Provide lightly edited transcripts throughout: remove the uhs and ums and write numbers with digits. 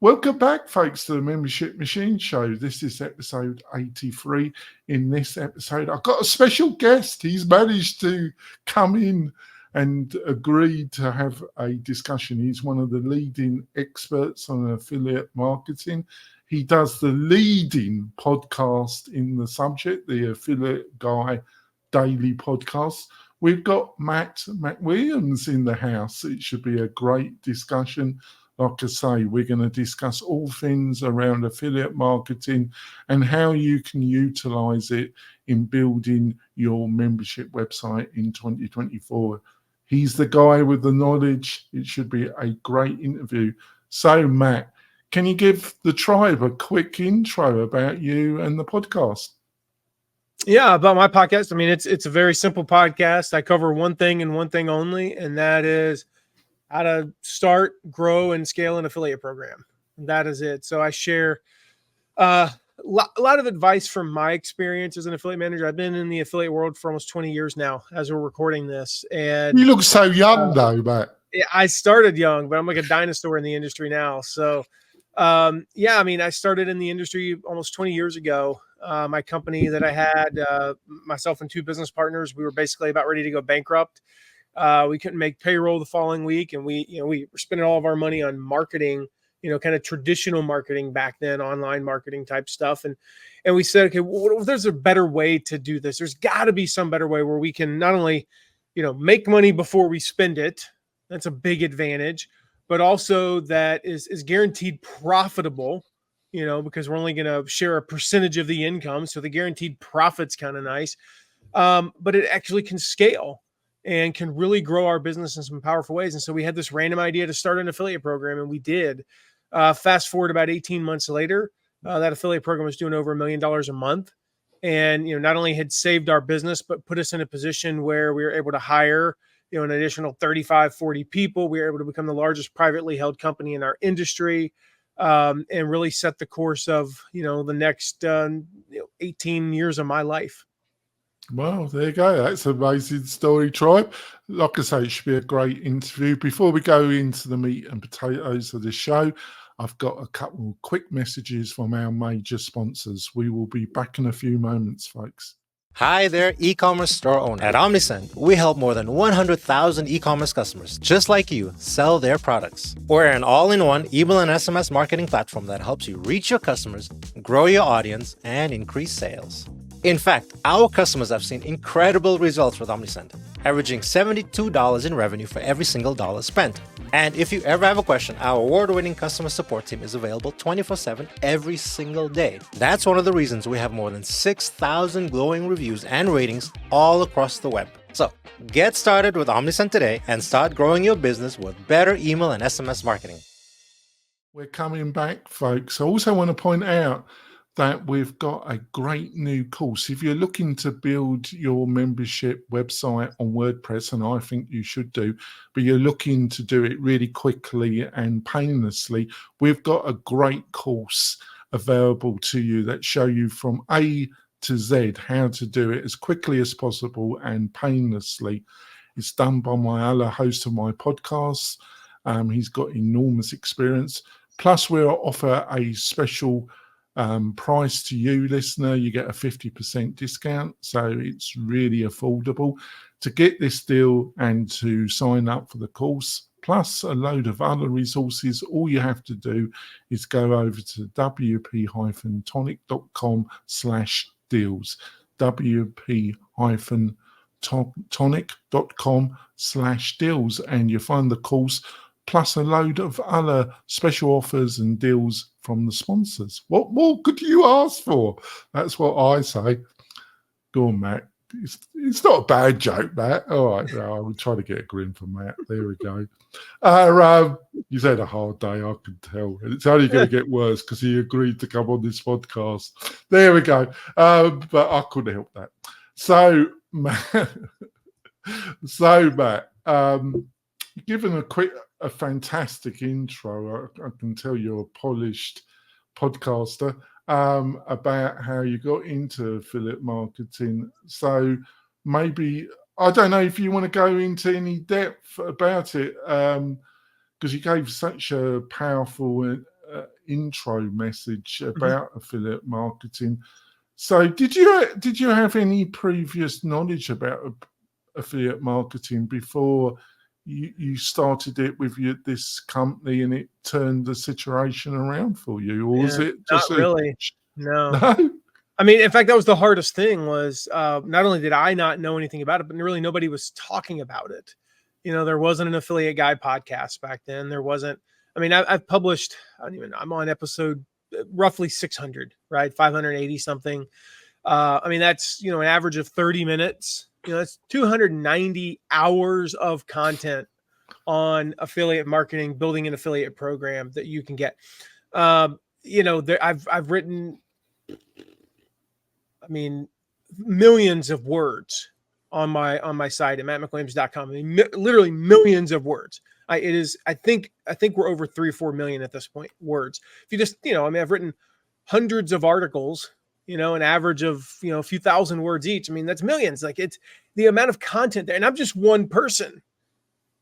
Welcome back, folks, to the Membership Machine Show. This is episode 83. In this episode, I've got a special guest. He's managed to come in and agreed to have a discussion. He's one of the leading experts on affiliate marketing. He does the leading podcast in the subject, the Affiliate Guy Daily Podcast. We've got Matt McWilliams in the house. It should be a great discussion. Like I say, we're going to discuss all things around affiliate marketing and how you can utilize it in building your membership website in 2024. He's the guy with the knowledge. It should be a great interview. So, Matt, can you give the tribe a quick intro about you and the podcast? Yeah, about my podcast. I mean, it's a very simple podcast. I cover one thing and one thing only, and that is how to start, grow, and scale an affiliate program. That is it. So I share a lot of advice from my experience as an affiliate manager. I've been in the affiliate world for almost 20 years now as we're recording this. And you look so young though, Matt. I started young, but I'm like a dinosaur in the industry now. So I mean, I started in the industry almost 20 years ago. My company that I had, myself and two business partners, we were basically about ready to go bankrupt. We couldn't make payroll the following week, and we were spending all of our money on marketing, kind of traditional marketing back then, online marketing type stuff. And we said, okay, well, there's a better way to do this. There's got to be some better way where we can not only, make money before we spend it. That's a big advantage, but also that is guaranteed profitable, because we're only going to share a percentage of the income. So the guaranteed profit's kind of nice, but it actually can scale and can really grow our business in some powerful ways. And so we had this random idea to start an affiliate program, and we did. Fast forward about 18 months later, that affiliate program was doing over $1 million a month. And, not only had saved our business, but put us in a position where we were able to hire, an additional 35, 40 people. We were able to become the largest privately held company in our industry, and really set the course of, the next 18 years of my life. Well, there you go. That's an amazing story, tribe. Like I say, it should be a great interview. Before we go into the meat and potatoes of the show, I've got a couple of quick messages from our major sponsors. We will be back in a few moments, folks. Hi there, e-commerce store owner. At OmniSend, we help more than 100,000 e-commerce customers just like you sell their products. We're an all-in-one email and SMS marketing platform that helps you reach your customers, grow your audience, and increase sales. In fact, our customers have seen incredible results with OmniSend, averaging $72 in revenue for every single dollar spent. And if you ever have a question, our award-winning customer support team is available 24/7 every single day. That's one of the reasons we have more than 6,000 glowing reviews and ratings all across the web. So get started with OmniSend today and start growing your business with better email and SMS marketing. We're coming back, folks. I also want to point out that we've got a great new course. If you're looking to build your membership website on WordPress, and I think you should do, but you're looking to do it really quickly and painlessly, we've got a great course available to you that show you from A to Z how to do it as quickly as possible and painlessly. It's done by my other host of my podcasts. He's got enormous experience. Plus, we'll offer a special price to you, listener. You get a 50% discount, so it's really affordable. To get this deal and to sign up for the course, plus a load of other resources, all you have to do is go over to WP-Tonic.com/deals, WP-Tonic.com/deals, and you find the course plus a load of other special offers and deals from the sponsors. What more could you ask for? That's what I say. Go on, Matt. It's not a bad joke, Matt. All right, I will try to get a grin from Matt. There we go. He's had a hard day, I can tell. And it's only going to get worse because he agreed to come on this podcast. There we go. But I couldn't help that. So, Matt, given a fantastic intro, I can tell you're a polished podcaster, about how you got into affiliate marketing. So maybe, I don't know if you want to go into any depth about it, because you gave such a powerful intro message about affiliate marketing. So did you have any previous knowledge about affiliate marketing before you started it with this company and it turned the situation around for you? Or was it just not really? No. No? I mean, in fact, that was the hardest thing was not only did I not know anything about it, but really nobody was talking about it. You know, there wasn't an Affiliate Guy podcast back then. There wasn't. I mean, I've published, I'm on episode roughly 600, right? 580 something. I mean, that's, an average of 30 minutes. That's 290 hours of content on affiliate marketing, building an affiliate program that you can get. I've written, millions of words on my site at mattmcwilliams.com. Literally millions of words. I think we're over 3 or 4 million at this point words. If you just, I've written hundreds of articles, an average of, a few thousand words each. I mean, that's millions. Like, it's the amount of content there. And I'm just one person.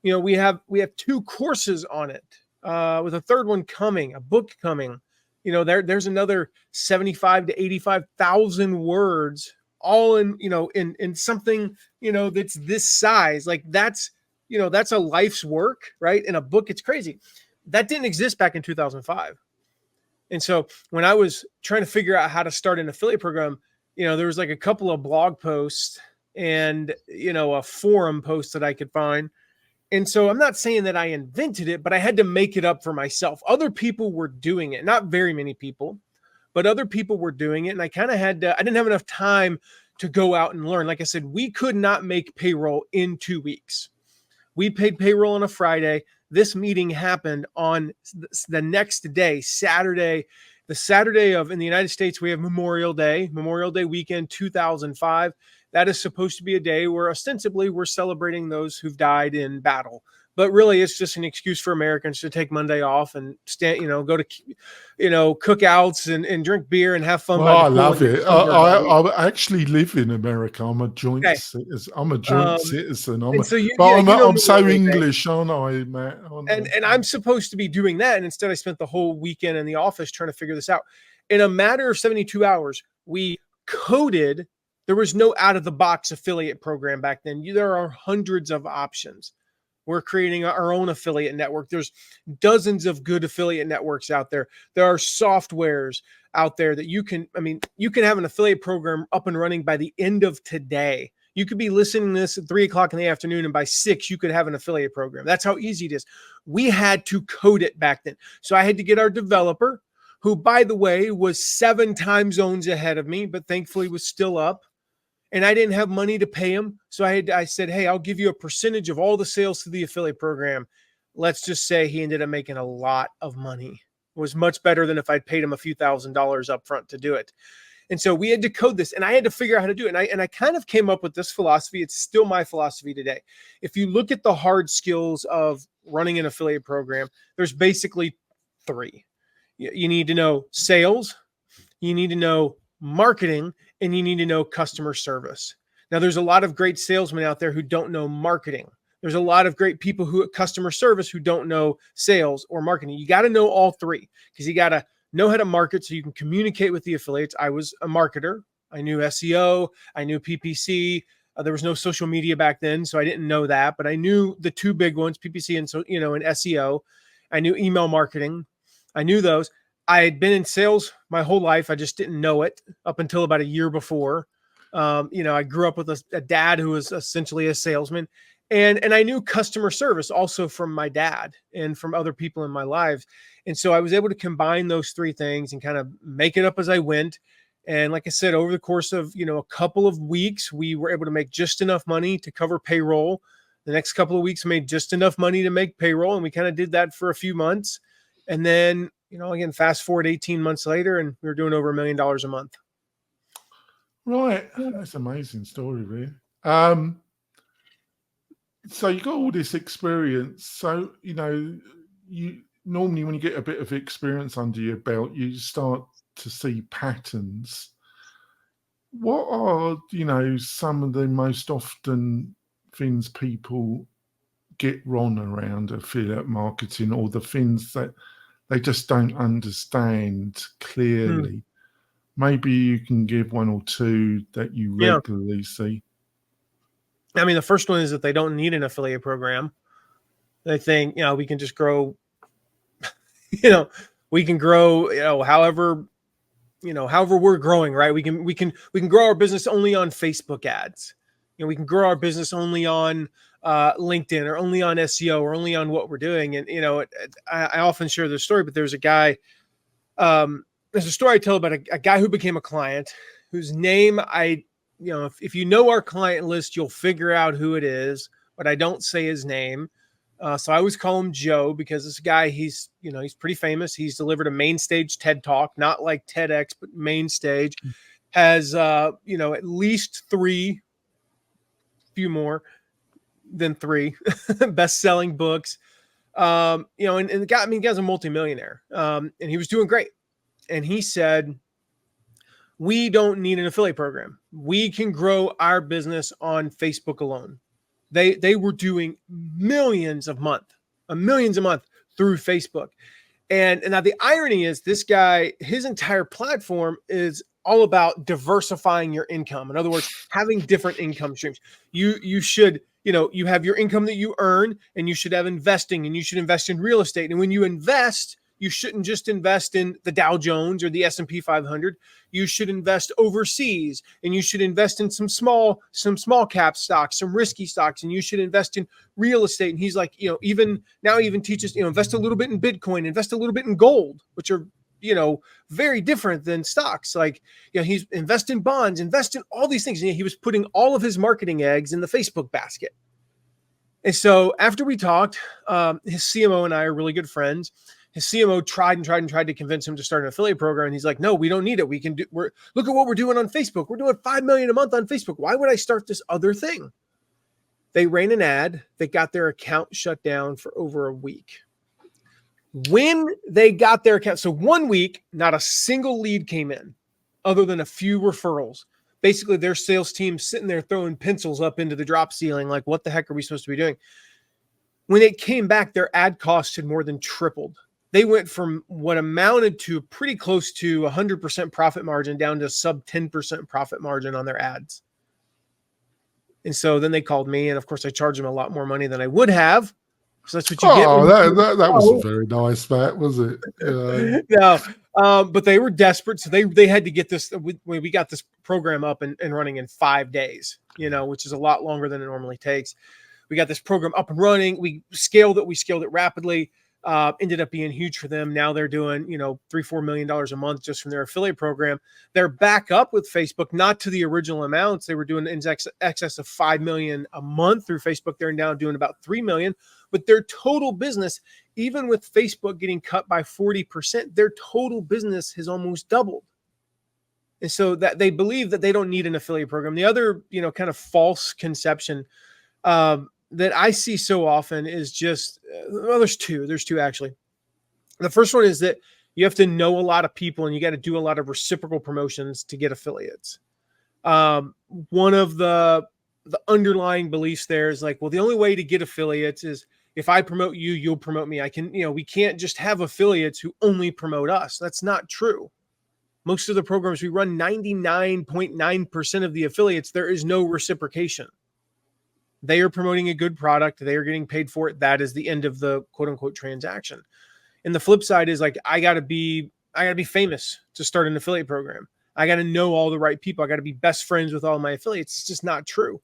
We have 2 courses on it, with a third one coming, a book coming. There's another 75 to 85,000 words all in, in something, that's this size. Like, that's a life's work, right? In a book, it's crazy. That didn't exist back in 2005. And so when I was trying to figure out how to start an affiliate program, there was like a couple of blog posts and, a forum post that I could find. And so I'm not saying that I invented it, but I had to make it up for myself. Other people were doing it, not very many people, but other people were doing it. And I kind of I didn't have enough time to go out and learn. Like I said, we could not make payroll in 2 weeks. We paid payroll on a Friday. This meeting happened on the next day, Saturday. The Saturday in the United States, we have Memorial Day weekend, 2005. That is supposed to be a day where ostensibly we're celebrating those who've died in battle. But really, it's just an excuse for Americans to take Monday off and go to, cookouts and drink beer and have fun. Well, I love it. I actually live in America. I'm a joint citizen. I'm so English, aren't I, Matt? And I'm supposed to be doing that. And instead, I spent the whole weekend in the office trying to figure this out. In a matter of 72 hours, we coded. There was no out-of-the-box affiliate program back then. There are hundreds of options. We're creating our own affiliate network. There's dozens of good affiliate networks out there. There are softwares out there that you can have an affiliate program up and running by the end of today. You could be listening to this at 3:00 in the afternoon, and by 6, you could have an affiliate program. That's how easy it is. We had to code it back then. So I had to get our developer, who, by the way, was 7 time zones ahead of me, but thankfully was still up. And I didn't have money to pay him. So I said, hey, I'll give you a percentage of all the sales to the affiliate program. Let's just say he ended up making a lot of money. It was much better than if I'd paid him a few $1,000s up front to do it. And so we had to code this, and I had to figure out how to do it. And I kind of came up with this philosophy. It's still my philosophy today. If you look at the hard skills of running an affiliate program, there's basically 3. You need to know sales. You need to know marketing, and you need to know customer service. Now, there's a lot of great salesmen out there who don't know marketing. There's a lot of great people who at customer service who don't know sales or marketing. You got to know all 3 because you got to know how to market so you can communicate with the affiliates. I was a marketer. I knew SEO. I knew PPC. There was no social media back then, so I didn't know that, but I knew the 2 big ones, PPC and and SEO. I knew email marketing. I knew those. I had been in sales my whole life. I just didn't know it up until about a year before. I grew up with a dad who was essentially a salesman, and I knew customer service also from my dad and from other people in my life. And so I was able to combine those 3 things and kind of make it up as I went. And like I said, over the course of, a couple of weeks, we were able to make just enough money to cover payroll. The next couple of weeks made just enough money to make payroll. And we kind of did that for a few months. And then, again, fast forward 18 months later, and we were doing over $1 million a month. Right. That's an amazing story, really. So you got all this experience. So, you normally when you get a bit of experience under your belt, you start to see patterns. What are, some of the most often things people get wrong around affiliate marketing, or the things that they just don't understand clearly. Maybe you can give one or two that you regularly see. I mean, the first one is that they don't need an affiliate program. They think, we can just grow, we can grow, however we're growing, right? We can grow our business only on Facebook ads. We can grow our business only on LinkedIn or only on SEO or only on what we're doing. And, I often share this story, but there's a guy, there's a story I tell about a guy who became a client whose name if you know our client list, you'll figure out who it is, but I don't say his name. So I always call him Joe because this guy, he's pretty famous. He's delivered a main stage TED Talk, not like TEDx, but main stage, has, at least few more than 3 best-selling books. And the guy, the guy's a multimillionaire. And he was doing great. And he said, we don't need an affiliate program. We can grow our business on Facebook alone. They were doing millions a month through Facebook. And now the irony is this guy, his entire platform is all about diversifying your income. In other words, having different income streams. You should, you have your income that you earn, and you should have investing, and you should invest in real estate. And when you invest, you shouldn't just invest in the Dow Jones or the S&P 500. You should invest overseas, and you should invest in some small cap stocks, some risky stocks, and you should invest in real estate. And he's like, even teaches, invest a little bit in Bitcoin, invest a little bit in gold, which are, very different than stocks. Like, he's invest in bonds, invest in all these things. And he was putting all of his marketing eggs in the Facebook basket. And so after we talked, his CMO and I are really good friends. His CMO tried to convince him to start an affiliate program. And he's like, no, we don't need it. Look at what we're doing on Facebook. We're doing $5 million a month on Facebook. Why would I start this other thing? They ran an ad. They got their account shut down for over a week. When they got their account, so 1 week, not a single lead came in other than a few referrals. Basically, their sales team sitting there throwing pencils up into the drop ceiling. Like, what the heck are we supposed to be doing? When it came back, their ad costs had more than tripled. They went from what amounted to pretty close to 100% profit margin down to sub 10% profit margin on their ads. And so then they called me, and of course I charged them a lot more money than I would have. So that's what you get. Oh, that was very nice, Matt, was it? No, but they were desperate, so they had to get this. We got this program up and running in 5 days, which is a lot longer than it normally takes. We got this program up and running. We scaled it rapidly. Ended up being huge for them. Now they're doing, $3-4 million a month just from their affiliate program. They're back up with Facebook, not to the original amounts. They were doing in excess of $5 million a month through Facebook. They're now doing about $3 million, but their total business, even with Facebook getting cut by 40%, their total business has almost doubled. And so that they believe that they don't need an affiliate program. The other, kind of false conception, that I see so often is just, there's two actually. The first one is that you have to know a lot of people and you got to do a lot of reciprocal promotions to get affiliates. One of the underlying beliefs there is like, well, the only way to get affiliates is if I promote you, you'll promote me. We can't just have affiliates who only promote us. That's not true. Most of the programs we run, 99.9% of the affiliates, there is no reciprocation. They are promoting a good product. They are getting paid for it. That is the end of the quote unquote transaction. And the flip side is like, I gotta be famous to start an affiliate program. I got to know all the right people. I got to be best friends with all my affiliates. It's just not true.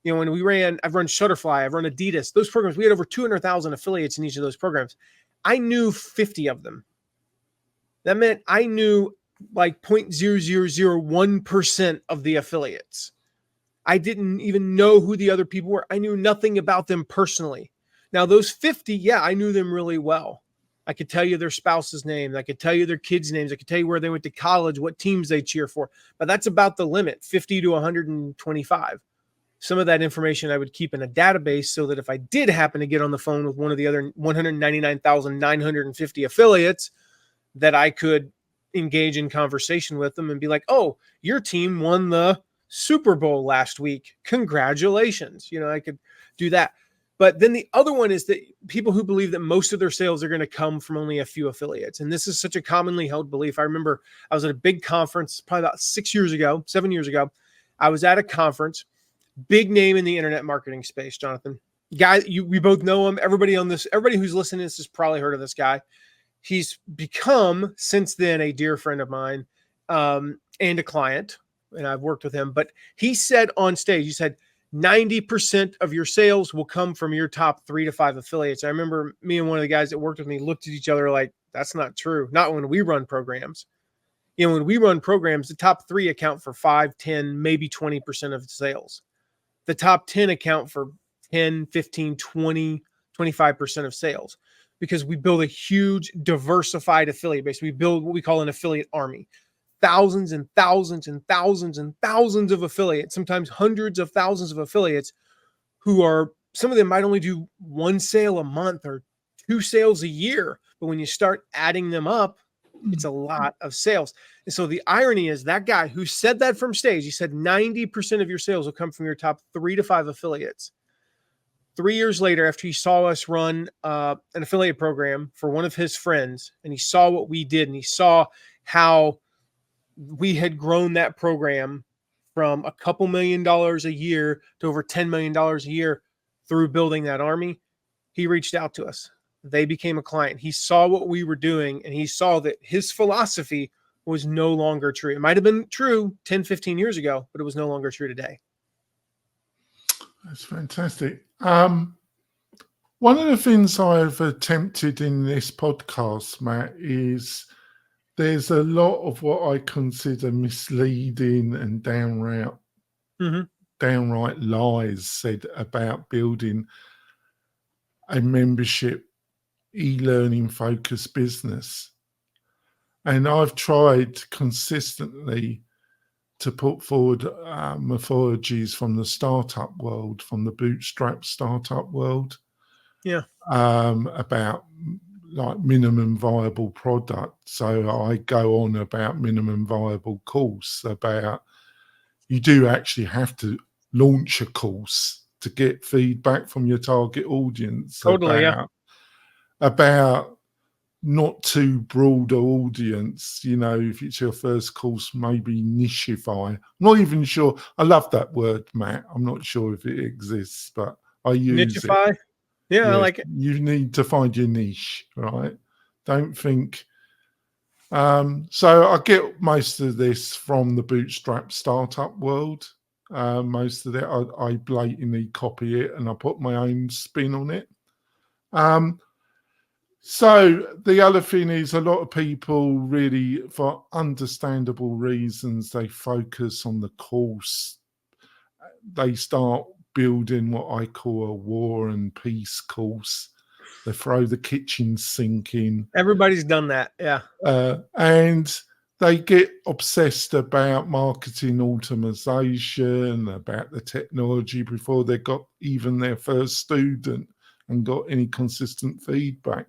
When I've run Shutterfly, I've run Adidas, those programs, we had over 200,000 affiliates in each of those programs. I knew 50 of them. That meant I knew like 0.0001% of the affiliates. I didn't even know who the other people were. I knew nothing about them personally. Now, those 50, I knew them really well. I could tell you their spouse's name. I could tell you their kids' names. I could tell you where they went to college, what teams they cheer for. But that's about the limit, 50 to 125. Some of that information I would keep in a database so that if I did happen to get on the phone with one of the other 199,950 affiliates, that I could engage in conversation with them and be like, oh, your team won the Super Bowl last week. Congratulations. I could do that. But then the other one is that people who believe that most of their sales are going to come from only a few affiliates. And this is such a commonly held belief. I remember I was at a big conference probably about 7 years ago. I was at a conference, big name in the internet marketing space, Jonathan. Guy, we both know him. Everybody who's listening to this has probably heard of this guy. He's become, since then, a dear friend of mine and a client, and I've worked with him. But he said on stage, he said, 90% of your sales will come from your top 3 to 5 affiliates. I remember me and one of the guys that worked with me looked at each other like, that's not true. Not when we run programs. When we run programs, the top 3 account for 5, 10, maybe 20% of sales. The top 10 account for 10, 15, 20, 25% of sales, because we build a huge diversified affiliate base. We build what we call an affiliate army. Thousands and thousands and thousands and thousands of affiliates, sometimes hundreds of thousands of affiliates who are, some of them might only do 1 sale a month or 2 sales a year. But when you start adding them up, it's a lot of sales. And so the irony is that guy who said that from stage, he said 90% of your sales will come from your top 3 to 5 affiliates. 3 years later, after he saw us run an affiliate program for one of his friends, and he saw what we did, and he saw how we had grown that program from a couple $1 million a year to over $10 million a year through building that army, he reached out to us. They became a client. He saw what we were doing, and he saw that his philosophy was no longer true. It might have been true 10, 15 years ago, but it was no longer true today. That's fantastic. One of the things I've attempted in this podcast, Matt, is there's a lot of what I consider misleading and downright lies said about building a membership e-learning focused business. And I've tried consistently to put forward methodologies from the startup world, from the bootstrap startup world, about like minimum viable product. So I go on about minimum viable course, about you do actually have to launch a course to get feedback from your target audience. Totally, about not too broad audience, if it's your first course, maybe nicheify. I'm not even sure. I love that word, Matt. I'm not sure if it exists, but I use nicheify. it. Yeah, I like it. You need to find your niche, right? Don't think. So I get most of this from the bootstrap startup world. Most of it, I blatantly copy it and I put my own spin on it. So the other thing is, a lot of people really, for understandable reasons, they focus on the course. They start building what I call a war and peace course. They throw the kitchen sink in. Everybody's done that, yeah. And they get obsessed about marketing automation, about the technology before they got even their first student and got any consistent feedback.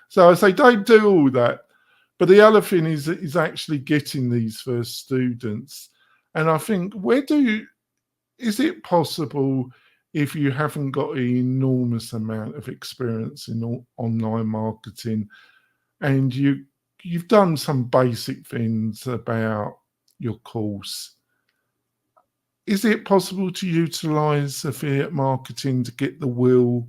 So I say, don't do all that. But the other thing is actually getting these first students. And I think, is it possible, if you haven't got an enormous amount of experience in online marketing and you've done some basic things about your course, is it possible to utilize affiliate marketing to get the will,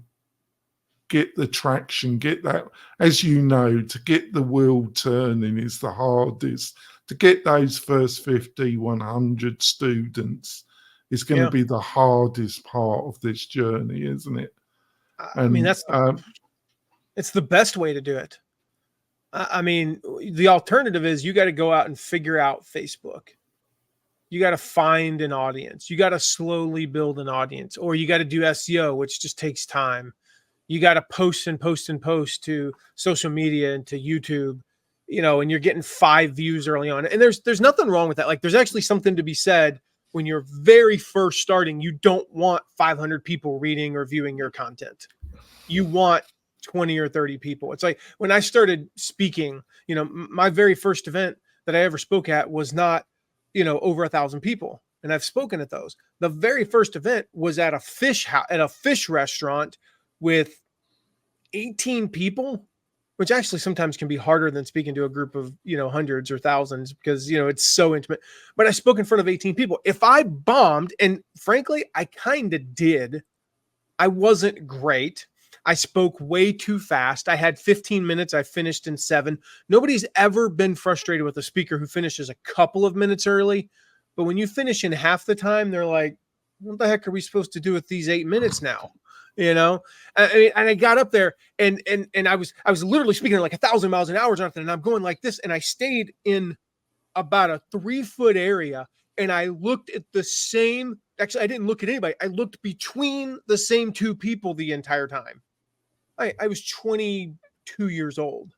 get the traction, get that, as you know, to get the wheel turning is the hardest. To get those first 50, 100 students is going to be the hardest part of this journey, isn't it? I mean, it's the best way to do it. I mean, the alternative is you got to go out and figure out Facebook. You got to find an audience. You got to slowly build an audience, or you got to do SEO, which just takes time. You got to post to social media and to YouTube, and you're getting 5 views early on. And there's nothing wrong with that. Like, there's actually something to be said when you're very first starting. You don't want 500 people reading or viewing your content. You want 20 or 30 people. It's like when I started speaking, my very first event that I ever spoke at was not, over 1,000 people. And I've spoken at those. The very first event was at a fish restaurant with 18 people, which actually sometimes can be harder than speaking to a group of, hundreds or thousands because, it's so intimate. But I spoke in front of 18 people. If I bombed, and frankly, I kind of did, I wasn't great. I spoke way too fast. I had 15 minutes. I finished in 7. Nobody's ever been frustrated with a speaker who finishes a couple of minutes early. But when you finish in half the time, they're like, what the heck are we supposed to do with these 8 minutes now? And I got up there and I was literally speaking at like 1,000 miles an hour, Jonathan, and I'm going like this. And I stayed in about a 3-foot area and I looked at the same, actually, I didn't look at anybody. I looked between the same 2 people the entire time. I was 22 years old,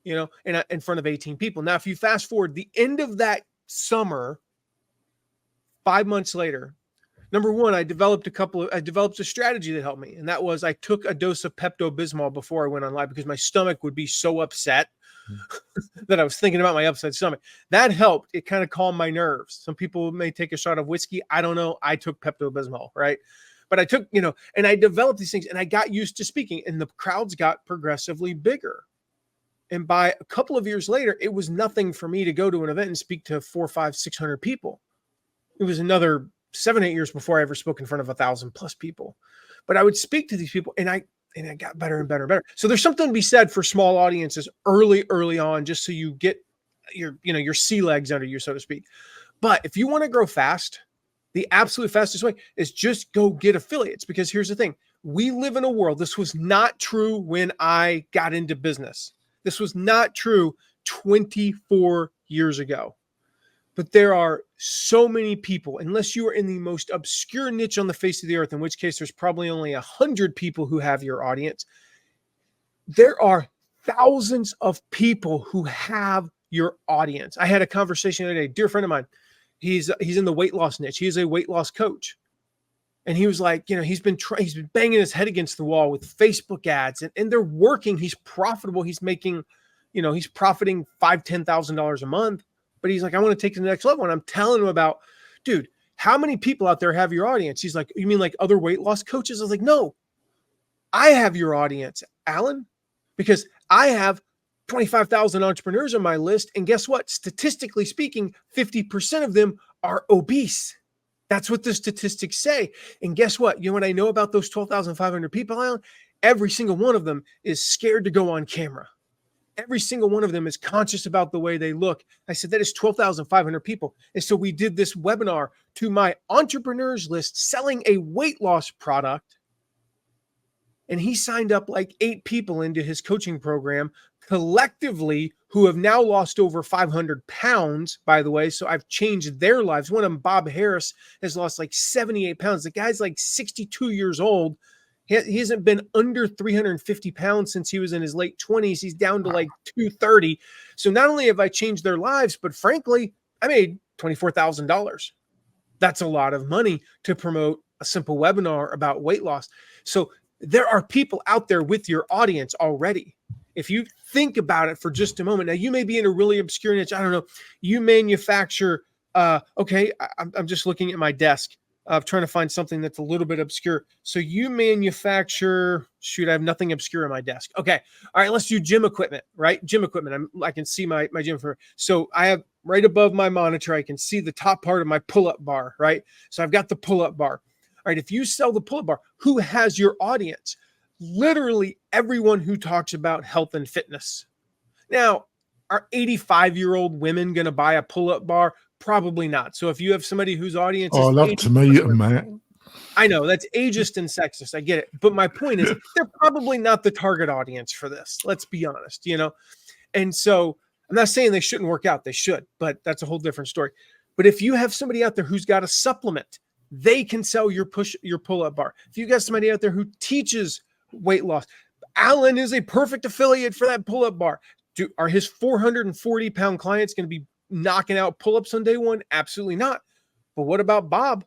and in front of 18 people. Now, if you fast forward the end of that summer, 5 months later, number one, I developed a strategy that helped me. And that was I took a dose of Pepto-Bismol before I went on live because my stomach would be so upset that I was thinking about my upset stomach. That helped. It kind of calmed my nerves. Some people may take a shot of whiskey. I don't know. I took Pepto-Bismol, right? But I took, and I developed these things and I got used to speaking and the crowds got progressively bigger. And by a couple of years later, it was nothing for me to go to an event and speak to 400, 500, 600 people. It was another 7, 8 years before I ever spoke in front of 1,000+ people. But I would speak to these people and I got better and better and better. So there's something to be said for small audiences early on, just so you get your sea legs under you, so to speak. But if you want to grow fast, the absolute fastest way is just go get affiliates, because here's the thing. We live in a world. This was not true when I got into business. This was not true 24 years ago. But there are so many people, unless you are in the most obscure niche on the face of the earth, in which case there's probably only 100 people who have your audience. There are thousands of people who have your audience. I had a conversation the other day, dear friend of mine. He's in the weight loss niche. He is a weight loss coach. And he was like, he's been banging his head against the wall with Facebook ads and they're working. He's profitable. He's making, he's profiting $5,000, $10,000 a month. But he's like, I want to take it to the next level. And I'm telling him about, dude, how many people out there have your audience? He's like, you mean like other weight loss coaches? I was like, no, I have your audience, Alan, because I have 25,000 entrepreneurs on my list. And guess what? Statistically speaking, 50% of them are obese. That's what the statistics say. And guess what? You know what I know about those 12,500 people, Alan? Every single one of them is scared to go on camera. Every single one of them is conscious about the way they look. I said, that is 12,500 people. And so we did this webinar to my entrepreneurs list selling a weight loss product. And he signed up like 8 people into his coaching program collectively, who have now lost over 500 pounds, by the way. So I've changed their lives. One of them, Bob Harris, has lost like 78 pounds. The guy's like 62 years old. He hasn't been under 350 pounds since he was in his late 20s. He's down to like 230. So not only have I changed their lives, but frankly, I made $24,000. That's a lot of money to promote a simple webinar about weight loss. So there are people out there with your audience already. If you think about it for just a moment, now you may be in a really obscure niche. I don't know. You manufacture, okay, I'm just looking at my desk. Trying to find something that's a little bit obscure. So you manufacture, I have nothing obscure on my desk. Okay. All right. Let's do gym equipment, right? Gym equipment. I can see my gym. So I have right above my monitor, I can see the top part of my pull-up bar, right? So I've got the pull-up bar. All right. If you sell the pull-up bar, who has your audience? Literally everyone who talks about health and fitness. Now, are 85-year-old women going to buy a pull-up bar? Probably not. So if you have somebody whose audience is I love to meet them, Matt. I know that's ageist and sexist. I get it. But my point is they're probably not the target audience for this. Let's be honest, And so I'm not saying they shouldn't work out. They should, but that's a whole different story. But if you have somebody out there who's got a supplement, they can sell your pull-up bar. If you got somebody out there who teaches weight loss, Alan is a perfect affiliate for that pull-up bar. Are his 440-pound clients going to be knocking out pull-ups on day one? Absolutely not. But what about Bob?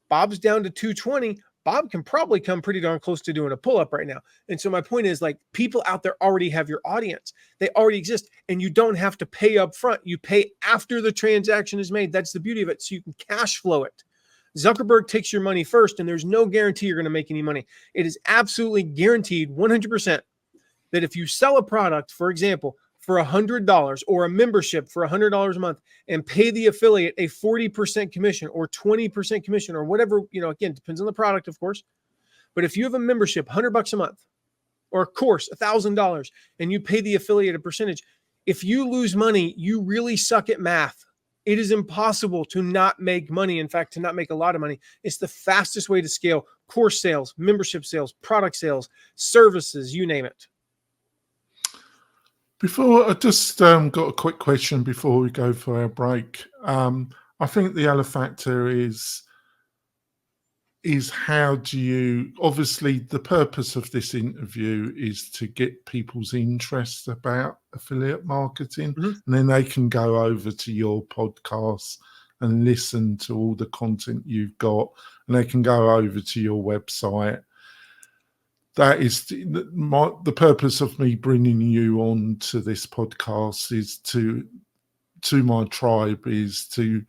Bob's down to 220. Bob can probably come pretty darn close to doing a pull-up right now. And so my point is, like, people out there already have your audience. They already exist, and you don't have to pay up front. You pay after the transaction is made. That's the beauty of it. So you can cash flow it. Zuckerberg takes your money first, and there's no guarantee you're going to make any money. It is absolutely guaranteed 100% that if you sell a product, for example, for $100 or a membership for $100 a month and pay the affiliate a 40% commission or 20% commission or whatever, again, depends on the product, of course. But if you have a membership, $100 a month, or a course, $1,000, and you pay the affiliate a percentage, if you lose money, you really suck at math. It is impossible to not make money. In fact, to not make a lot of money. It's the fastest way to scale course sales, membership sales, product sales, services, you name it. Before I just got a quick question before we go for our break. I think the other factor is how do you, obviously the purpose of this interview is to get people's interest about affiliate marketing, and then they can go over to your podcast and listen to all the content you've got, and they can go over to your website. That is the purpose of me bringing you on to this podcast, is to my tribe, is to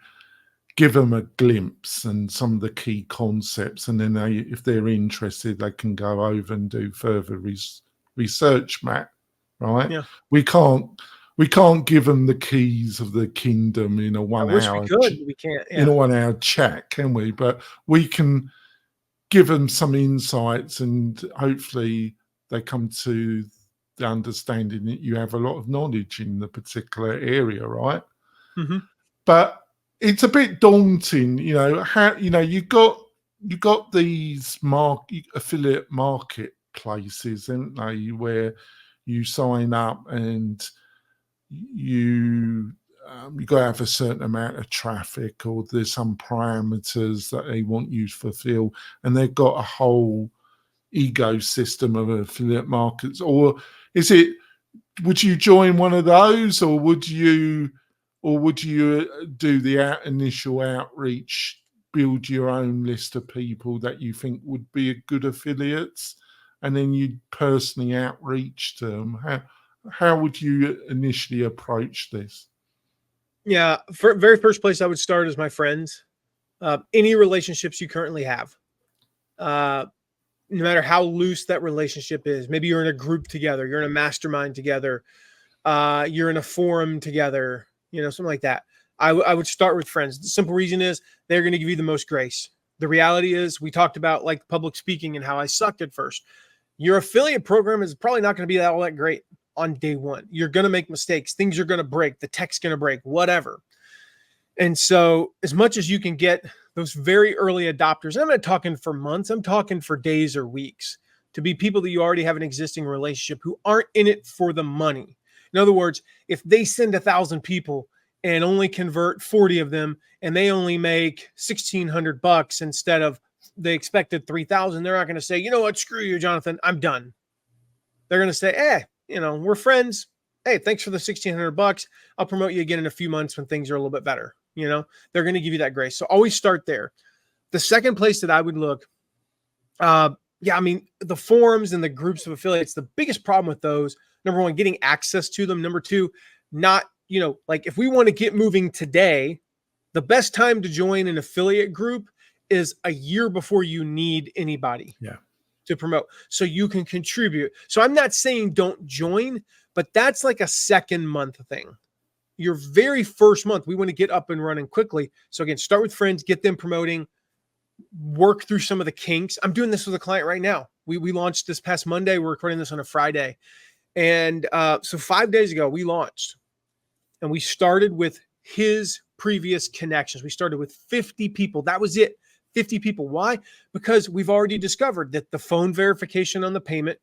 give them a glimpse and some of the key concepts, and then if they're interested, they can go over and do further research, Matt. Right? Yeah. We can't give them the keys of the kingdom in a 1 hour. We can't. Yeah. In a 1 hour chat, can we? But we can give them some insights, and hopefully they come to the understanding that you have a lot of knowledge in the particular area, right? Mm-hmm. But it's a bit daunting, how, you got these affiliate marketplaces, haven't they, where you sign up and you got to have a certain amount of traffic, or there's some parameters that they want you to fulfill, and they've got a whole ecosystem of affiliate markets. Or would you join one of those, or would you do the initial outreach, build your own list of people that you think would be good affiliates, and then you'd personally outreach to them? How would you initially approach this? Yeah, very first place I would start is my friends. Any relationships you currently have, no matter how loose that relationship is. Maybe you're in a group together, you're in a mastermind together, you're in a forum together, something like that. I would start with friends. The simple reason is they're going to give you the most grace. The reality is, we talked about like public speaking and how I sucked at first. Your affiliate program is probably not going to be all that great on day one. You're going to make mistakes. Things are going to break. The tech's going to break, whatever. And so as much as you can get those very early adopters, and I'm not talking for months, I'm talking for days or weeks, to be people that you already have an existing relationship who aren't in it for the money. In other words, if they send 1,000 people and only convert 40 of them, and they only make $1,600 instead of they expected 3,000, they're not going to say, you know what, screw you, Jonathan, I'm done. They're going to say, we're friends. Hey, thanks for the $1,600. I'll promote you again in a few months when things are a little bit better. They're going to give you that grace. So always start there. The second place that I would look, the forums and the groups of affiliates, the biggest problem with those, number one, getting access to them. Number two, not, like if we want to get moving today, the best time to join an affiliate group is a year before you need anybody. Yeah. To promote, so you can contribute. So I'm not saying don't join, but that's like a second month thing. Your very first month, we want to get up and running quickly. So again, start with friends, get them promoting, work through some of the kinks. I'm doing this with a client right now. We launched this past Monday. We're recording this on a Friday. And so 5 days ago, we launched, and we started with his previous connections. We started with 50 people. That was it. 50 people. Why? Because we've already discovered that the phone verification on the payment,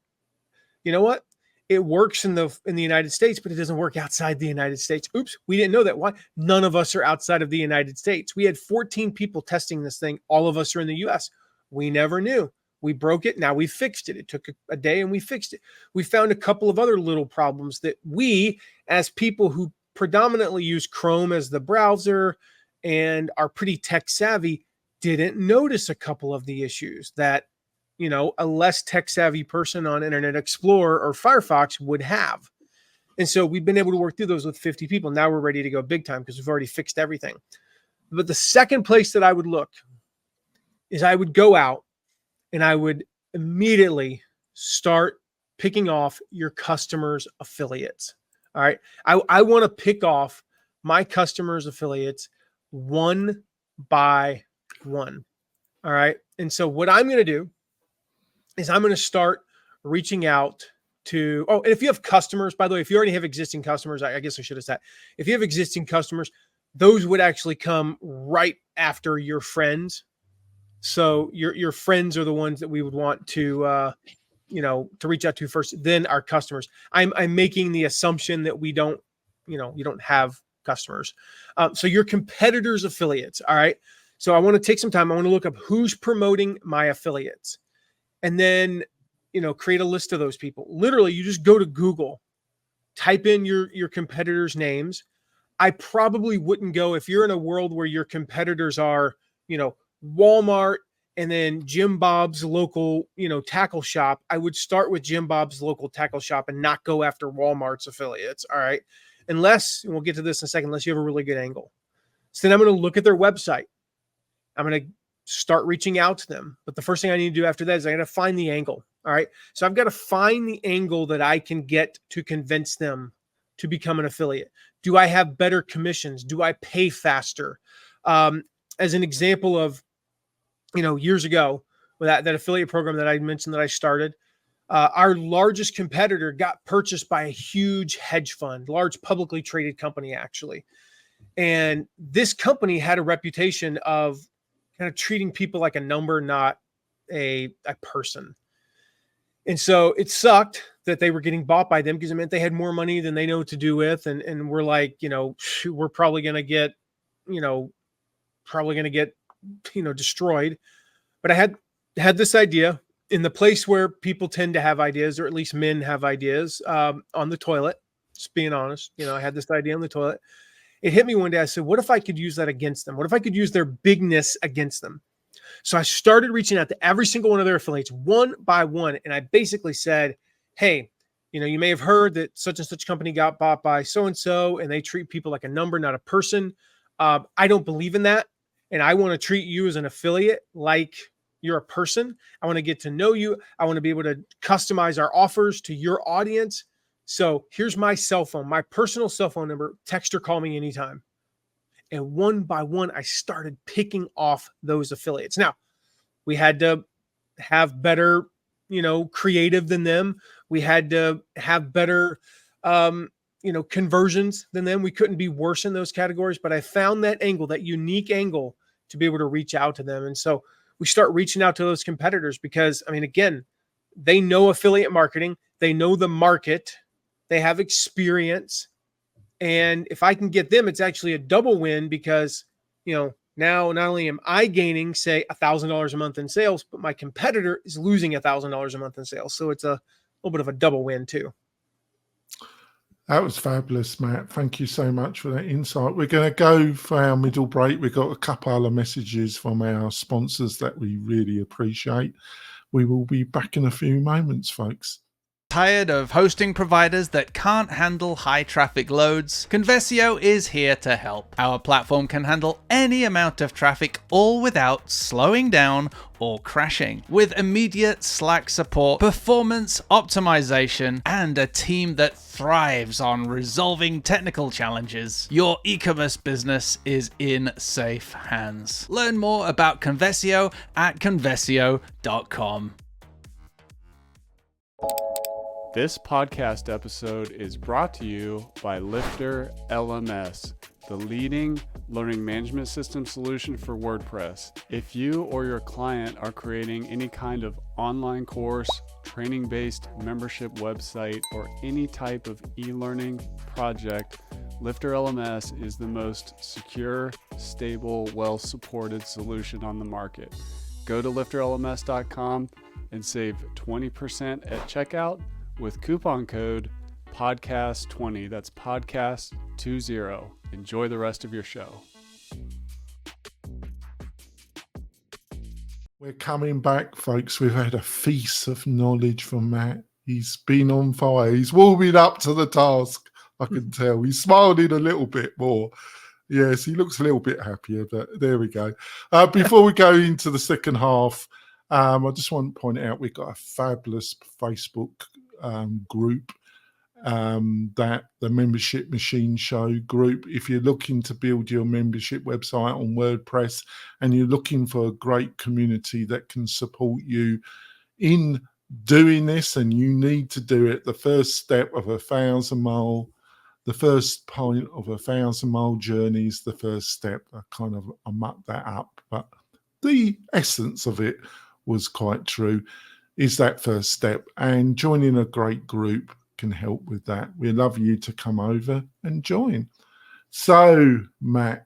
you know what? It works in the United States, but it doesn't work outside the United States. Oops, we didn't know that. Why? None of us are outside of the United States. We had 14 people testing this thing. All of us are in the US. We never knew. We broke it. Now we fixed it. It took a day and we fixed it. We found a couple of other little problems that we, as people who predominantly use Chrome as the browser and are pretty tech savvy, didn't notice a couple of the issues that, a less tech savvy person on Internet Explorer or Firefox would have. And so we've been able to work through those with 50 people. Now we're ready to go big time because we've already fixed everything. But the second place that I would look is I would go out and I would immediately start picking off your customers' affiliates. All right. I want to pick off my customers' affiliates one by one. All right. And so what I'm going to do is I'm going to start reaching out to, oh, and if you have customers, by the way, if you already have existing customers, I guess I should have said, if you have existing customers, those would actually come right after your friends. So your friends are the ones that we would want to, to reach out to first, then our customers. I'm making the assumption that we don't, you don't have customers. So your competitors' affiliates. All right. So I want to take some time. I want to look up who's promoting my affiliates, and then, create a list of those people. Literally, you just go to Google, type in your competitors' names. I probably wouldn't go, if you're in a world where your competitors are, Walmart and then Jim Bob's local, tackle shop. I would start with Jim Bob's local tackle shop and not go after Walmart's affiliates. All right. Unless, and we'll get to this in a second, unless you have a really good angle. So then I'm going to look at their website. I'm going to start reaching out to them. But the first thing I need to do after that is I got to find the angle. All right. So I've got to find the angle that I can get to convince them to become an affiliate. Do I have better commissions? Do I pay faster? As an example of, years ago, with that affiliate program that I mentioned that I started, our largest competitor got purchased by a huge hedge fund, large publicly traded company, actually. And this company had a reputation of kind of treating people like a number, not a person. And so it sucked that they were getting bought by them, because it meant they had more money than they know what to do with. And we're like, we're probably going to get, destroyed. But I had this idea in the place where people tend to have ideas, or at least men have ideas, on the toilet. Just being honest, I had this idea on the toilet. It hit me one day. I said, what if I could use that against them? What if I could use their bigness against them? So I started reaching out to every single one of their affiliates one by one. And I basically said, hey, you may have heard that such and such company got bought by so-and-so, and they treat people like a number, not a person. I don't believe in that. And I want to treat you as an affiliate like you're a person. I want to get to know you. I want to be able to customize our offers to your audience. So here's my cell phone, my personal cell phone number. Text or call me anytime. And one by one, I started picking off those affiliates. Now, we had to have better, creative than them. We had to have better, conversions than them. We couldn't be worse in those categories, but I found that angle, that unique angle, to be able to reach out to them. And so we start reaching out to those competitors because, again, they know affiliate marketing. They know the market. They have experience. And if I can get them, it's actually a double win, because, now not only am I gaining, say, $1,000 a month in sales, but my competitor is losing $1,000 a month in sales. So it's a little bit of a double win too. That was fabulous, Matt. Thank you so much for that insight. We're going to go for our middle break. We've got a couple of messages from our sponsors that we really appreciate. We will be back in a few moments, folks. Tired of hosting providers that can't handle high traffic loads? Conversio is here to help. Our platform can handle any amount of traffic, all without slowing down or crashing. With immediate Slack support, performance optimization, and a team that thrives on resolving technical challenges, your e-commerce business is in safe hands. Learn more about Conversio at conversio.com. This podcast episode is brought to you by Lifter LMS, the leading learning management system solution for WordPress. If you or your client are creating any kind of online course, training-based membership website, or any type of e-learning project, Lifter LMS is the most secure, stable, well-supported solution on the market. Go to lifterlms.com and save 20% at checkout with coupon code podcast20. That's podcast20. Enjoy the rest of your show. We're coming back, folks. We've had a feast of knowledge from Matt. He's been on fire. He's warming up to the task, I can tell. He smiled in a little bit more. Yes, he looks a little bit happier, but there we go. Before we go into the second half, I just want to point out we've got a fabulous Facebook group, that the Membership Machine Show group. If you're looking to build your membership website on WordPress and you're looking for a great community that can support you in doing this, and you need to do it, the first step of the first point of 1,000-mile journey is the first step. I mucked that up, but the essence of it was quite true, is that first step. And joining a great group can help with that. We'd love you to come over and join. So, Matt,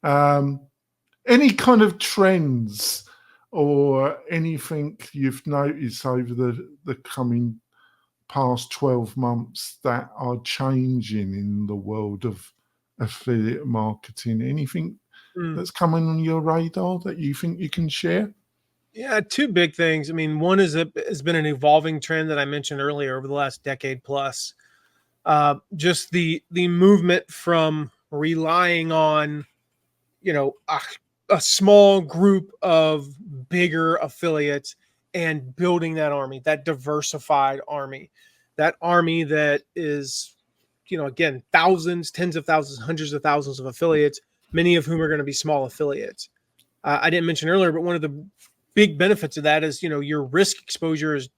any kind of trends or anything you've noticed over the coming past 12 months that are changing in the world of affiliate marketing? Anything that's coming on your radar that you think you can share? Yeah, two big things. I mean, one has been an evolving trend that I mentioned earlier over the last decade plus. Just the movement from relying on, a small group of bigger affiliates and building that army, that diversified army, that army that is, again, thousands, tens of thousands, hundreds of thousands of affiliates, many of whom are going to be small affiliates. I didn't mention earlier, but one of the big benefits of that is, your risk exposure is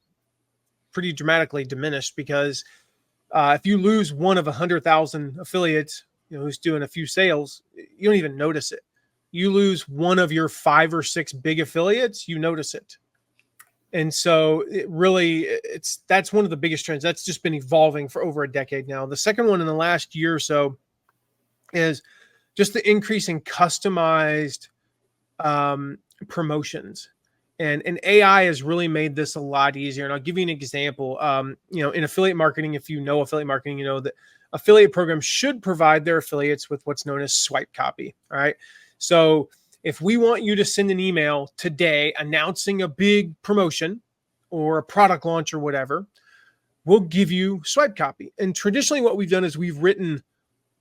pretty dramatically diminished, because if you lose one of 100,000 affiliates, who's doing a few sales, you don't even notice it. You lose one of your 5 or 6 big affiliates, you notice it. And so that's one of the biggest trends. That's just been evolving for over a decade now. The second one in the last year or so is just the increase in customized promotions. And AI has really made this a lot easier. And I'll give you an example. In affiliate marketing, if you know affiliate marketing, you know that affiliate programs should provide their affiliates with what's known as swipe copy. All right. So if we want you to send an email today announcing a big promotion or a product launch or whatever, we'll give you swipe copy. And traditionally what we've done is we've written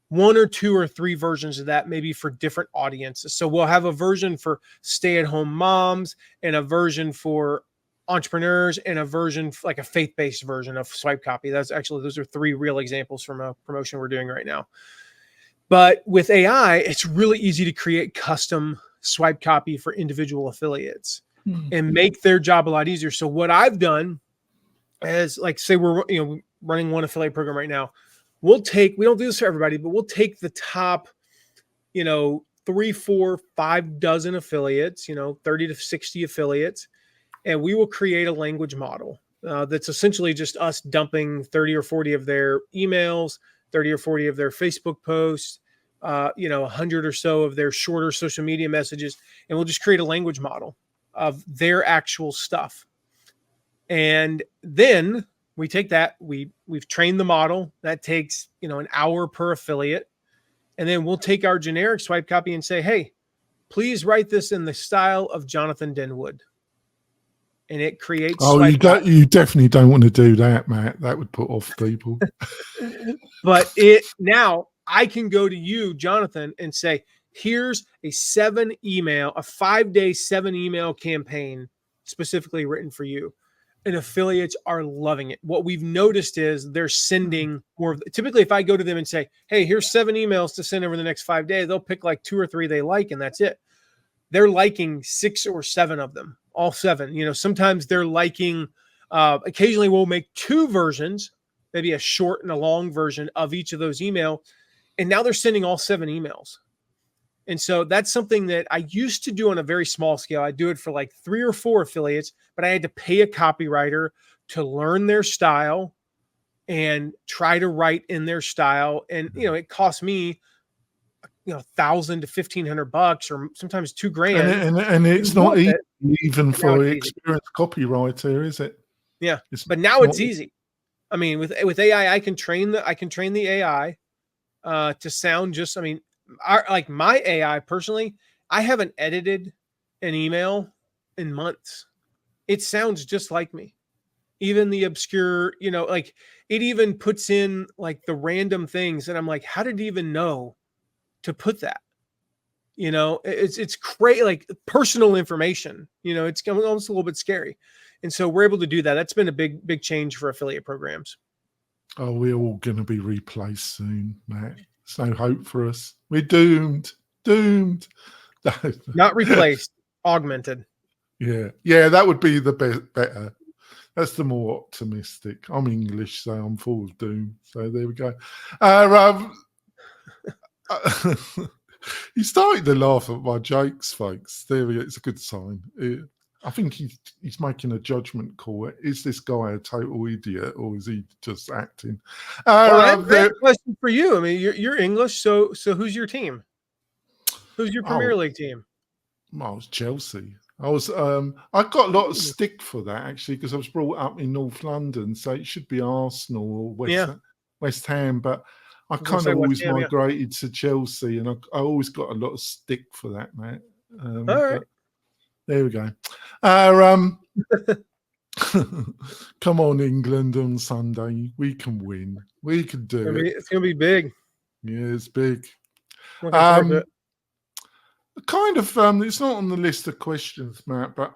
1 or 2 or 3 versions of that, maybe for different audiences. So we'll have a version for stay-at-home moms, and a version for entrepreneurs, and a version like a faith-based version of swipe copy. Those are 3 real examples from a promotion we're doing right now. But with AI, it's really easy to create custom swipe copy for individual affiliates and make their job a lot easier. So what I've done is, like, say we're running one affiliate program right now. We don't do this for everybody, but we'll take the top, 3, 4, 5 dozen affiliates, 30 to 60 affiliates, and we will create a language model that's essentially just us dumping 30 or 40 of their emails, 30 or 40 of their Facebook posts, 100 or so of their shorter social media messages, and we'll just create a language model of their actual stuff. And then we take that, we've trained the model. That takes, an hour per affiliate. And then we'll take our generic swipe copy and say, hey, please write this in the style of Jonathan Denwood. And it creates. Oh, you definitely don't want to do that, Matt. That would put off people. But now I can go to you, Jonathan, and say, here's a 5-day 7 email campaign specifically written for you. And affiliates are loving it. What we've noticed is they're sending more. Typically, if I go to them and say, hey, here's 7 emails to send over the next 5 days, they'll pick like 2 or 3 they like, and that's it. They're liking 6 or 7 of them, all 7. Sometimes they're liking, occasionally we'll make 2 versions, maybe a short and a long version of each of those email. And now they're sending all 7 emails. And so that's something that I used to do on a very small scale. I do it for like 3 or 4 affiliates, but I had to pay a copywriter to learn their style and try to write in their style. And, it cost me, $1,000 to $1,500 or sometimes $2,000. And it's not easy even for an experienced copywriter, is it? Yeah. But now it's easy. I mean, with AI, I can train the AI to sound just, my AI personally, I haven't edited an email in months. It sounds just like me. Even the obscure, it even puts in like the random things. And I'm like, how did it even know to put that. It's great, like personal information. It's almost a little bit scary. And so we're able to do that. That's been a big change for affiliate programs. Oh, we're all going to be replaced soon, Matt. There's no hope for us. We're doomed. Not replaced, augmented. Yeah, that would be the better. That's the more optimistic. I'm English, so I'm full of doom. So there we go. He started to laugh at my jokes, folks. There we go. It's a good sign. I think he's making a judgment call. Is this guy a total idiot, or is he just acting? Well, I have a question for you. I mean, you're English, so who's your team? Who's your Premier League team? I was Chelsea. I got a lot of stick for that, actually, because I was brought up in North London, so it should be Arsenal or West Ham, but I kind of always migrated to Chelsea, and I always got a lot of stick for that, Matt. All right. There we go. Come on, England on Sunday. We can win. We can do it. It's going to be big. Yeah, it's big. Kind of, it's not on the list of questions, Matt, but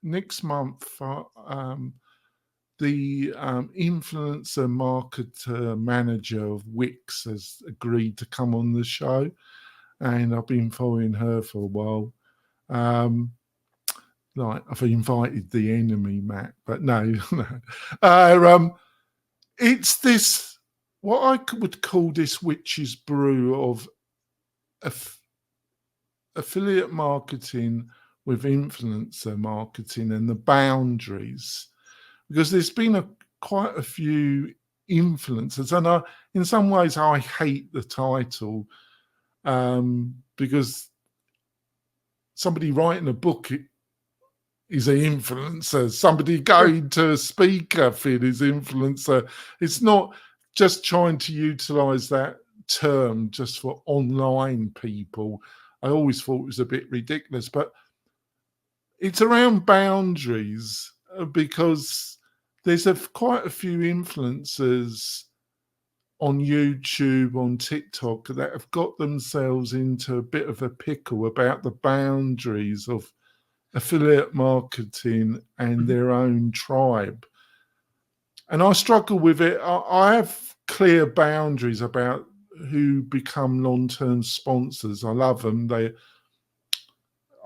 next month, the influencer marketer manager of Wix has agreed to come on the show, and I've been following her for a while. I've invited the enemy, Matt, but no. It's this, what I would call this witch's brew of affiliate marketing with influencer marketing and the boundaries, because there's been quite a few influencers, and in some ways I hate the title, because somebody writing a book is an influencer. Somebody going to a speaker fit is influencer. It's not just trying to utilize that term just for online people. I always thought it was a bit ridiculous, but it's around boundaries, because there's quite a few influencers on YouTube, on TikTok, that have got themselves into a bit of a pickle about the boundaries of affiliate marketing and their own tribe. And I struggle with it. I have clear boundaries about who become long-term sponsors. I love them.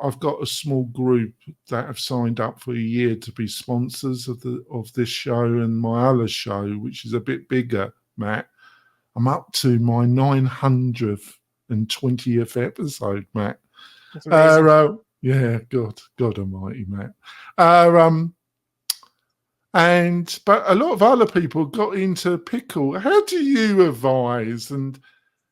I've got a small group that have signed up for a year to be sponsors of this show and my other show, which is a bit bigger, Matt. I'm up to my 920th episode, Matt. That's amazing. Yeah, God almighty, Matt. But a lot of other people got into pickle. How do you advise? And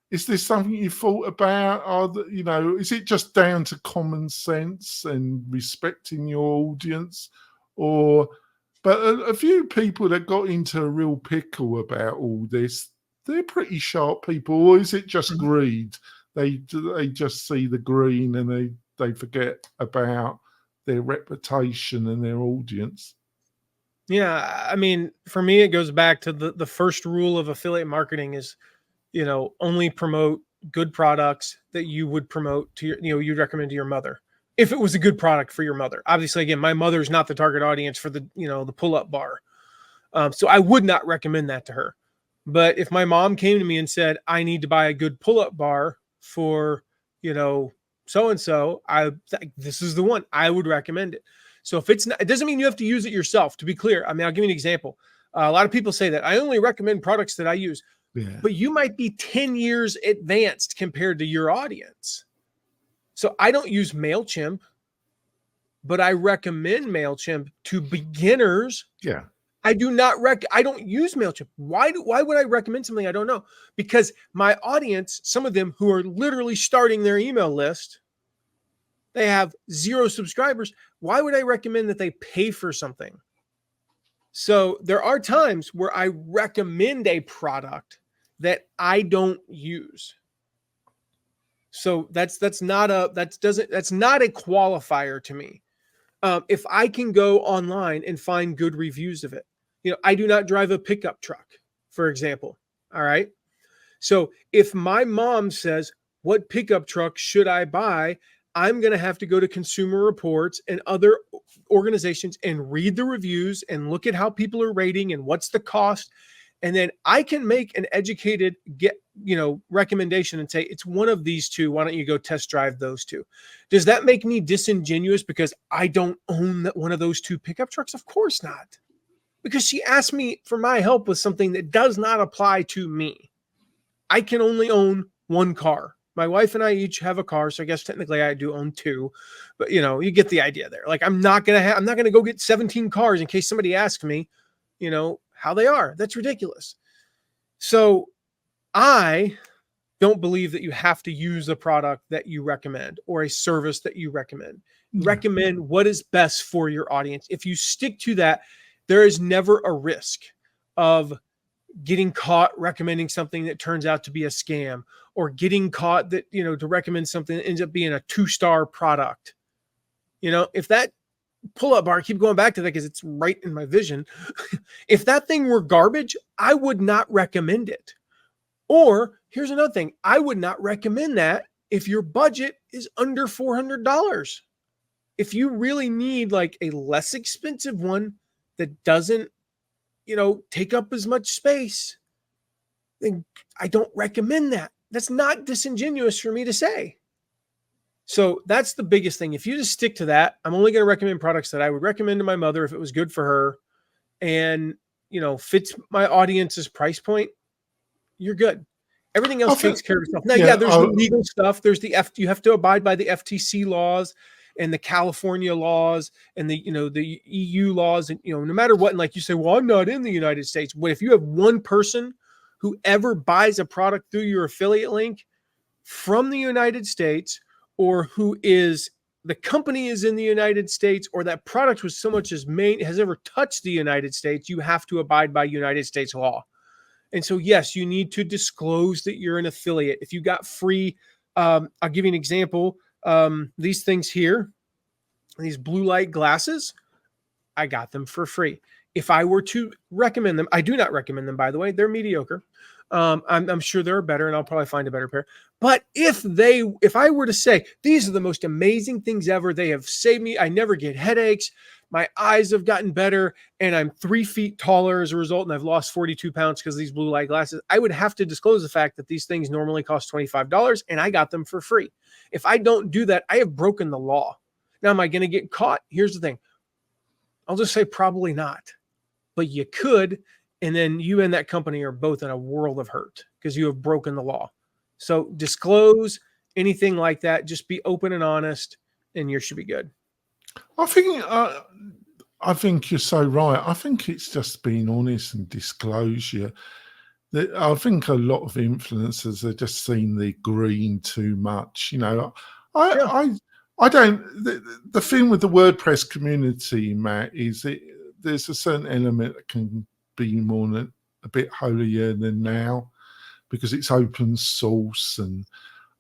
is this something you thought about? Is it just down to common sense and respecting your audience? But a few people that got into a real pickle about all this, they're pretty sharp people. Or is it just greed? They just see the green and they forget about their reputation and their audience. Yeah, I mean, for me, it goes back to the first rule of affiliate marketing is, only promote good products that you would promote to you'd recommend to your mother. If it was a good product for your mother. Obviously, again, my mother's not the target audience for the pull-up bar. So I would not recommend that to her. But if my mom came to me and said, I need to buy a good pull-up bar for, so-and-so, this is the one, I would recommend it. So if it's not, it doesn't mean you have to use it yourself, to be clear. I mean, I'll give you an example. A lot of people say that I only recommend products that I use, but you might be 10 years advanced compared to your audience. So I don't use MailChimp, but I recommend MailChimp to beginners. Yeah. I don't use MailChimp. Why would I recommend something I don't know? Because my audience, some of them who are literally starting their email list, they have 0 subscribers. Why would I recommend that they pay for something? So there are times where I recommend a product that I don't use. So that's not a qualifier to me. If I can go online and find good reviews of it, I do not drive a pickup truck, for example. All right. So if my mom says, what pickup truck should I buy? I'm going to have to go to Consumer Reports and other organizations and read the reviews and look at how people are rating and what's the cost. And then I can make an educated recommendation and say, it's one of these two. Why don't you go test drive those two? Does that make me disingenuous because I don't own one of those two pickup trucks? Of course not. Because she asked me for my help with something that does not apply to me. I can only own one car. My wife and I each have a car, so I guess technically I do own two, but you get the idea there. Like I'm not gonna go get 17 cars in case somebody asks me, how they are. That's ridiculous. So I don't believe that you have to use a product that you recommend or a service that you recommend. Recommend what is best for your audience. If you stick to that, there is never a risk of getting caught recommending something that turns out to be a scam, or getting caught that, to recommend something that ends up being a 2-star product. If that pull-up bar, I keep going back to that because it's right in my vision. If that thing were garbage, I would not recommend it. Or here's another thing. I would not recommend that if your budget is under $400. If you really need like a less expensive one that doesn't, take up as much space, then I don't recommend that. That's not disingenuous for me to say. So that's the biggest thing. If you just stick to that, I'm only going to recommend products that I would recommend to my mother if it was good for her and, fits my audience's price point, you're good. Everything else takes care of itself. Now, there's the legal stuff. There's you have to abide by the FTC laws and the California laws and the EU laws. And, no matter what, and like you say, well, I'm not in the United States. But if you have one person who ever buys a product through your affiliate link from the United States, or who is the company is in the United States, or that product was so much as has ever touched the United States, you have to abide by United States law. And so, yes, you need to disclose that you're an affiliate. If you got free, I'll give you an example. These things here, these blue light glasses, I got them for free. If I were to recommend them, I do not recommend them, by the way. They're mediocre. I'm sure there are better, and I'll probably find a better pair. But if I were to say, these are the most amazing things ever, they have saved me, I never get headaches, my eyes have gotten better, and I'm 3 feet taller as a result, and I've lost 42 pounds because of these blue light glasses, I would have to disclose the fact that these things normally cost $25, and I got them for free. If I don't do that, I have broken the law. Now, am I going to get caught? Here's the thing. I'll just say probably not. But you could, and then you and that company are both in a world of hurt because you have broken the law. So disclose anything like that. Just be open and honest, and you should be good. I think you're so right. I think it's just being honest and disclosure. I think a lot of influencers are just seeing the green too much. I don't. The thing with the WordPress community, Matt, is there's a certain element that can be more than a bit holier than thou because it's open source, and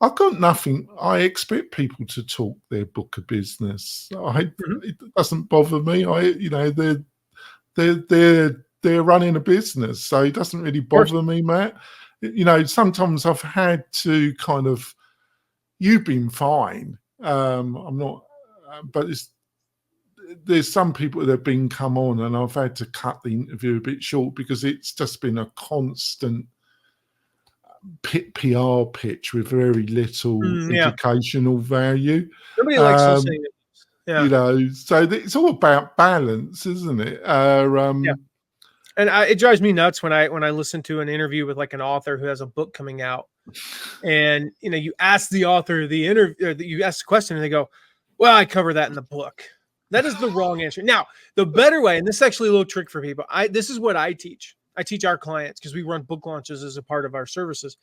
I've got nothing. I expect people to talk their book of business. It doesn't bother me. They're running a business, so it doesn't really bother me, Matt. Sometimes I've had to kind of. You've been fine. I'm not, but there's some people that have been come on, and I've had to cut the interview a bit short because it's just been a constant PR pitch with very little educational value. Nobody likes listening. Yeah. So it's all about balance, isn't it? Yeah. And it drives me nuts when I listen to an interview with like an author who has a book coming out, and you ask the author you ask the question, and they go, "Well, I cover that in the book." That is the wrong answer. Now, the better way, and this is actually a little trick for people. This is what I teach. I teach our clients because we run book launches as a part of our services.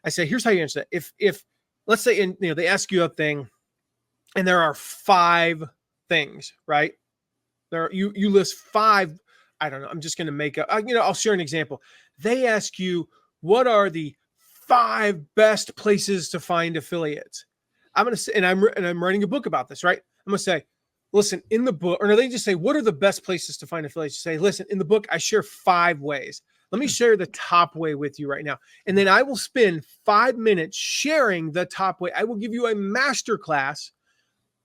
I say, here's how you answer that. If let's say they ask you a thing, and there are 5 things, right? You list 5. I don't know. I'm just going to make I'll share an example. They ask you, what are the 5 best places to find affiliates? I'm going to say, and I'm writing a book about this, right? I'm going to say, listen, in the book, or no, they just say, what are the best places to find affiliates? You say, listen, in the book, I share 5 ways. Let me share the top way with you right now. And then I will spend 5 minutes sharing the top way. I will give you a master class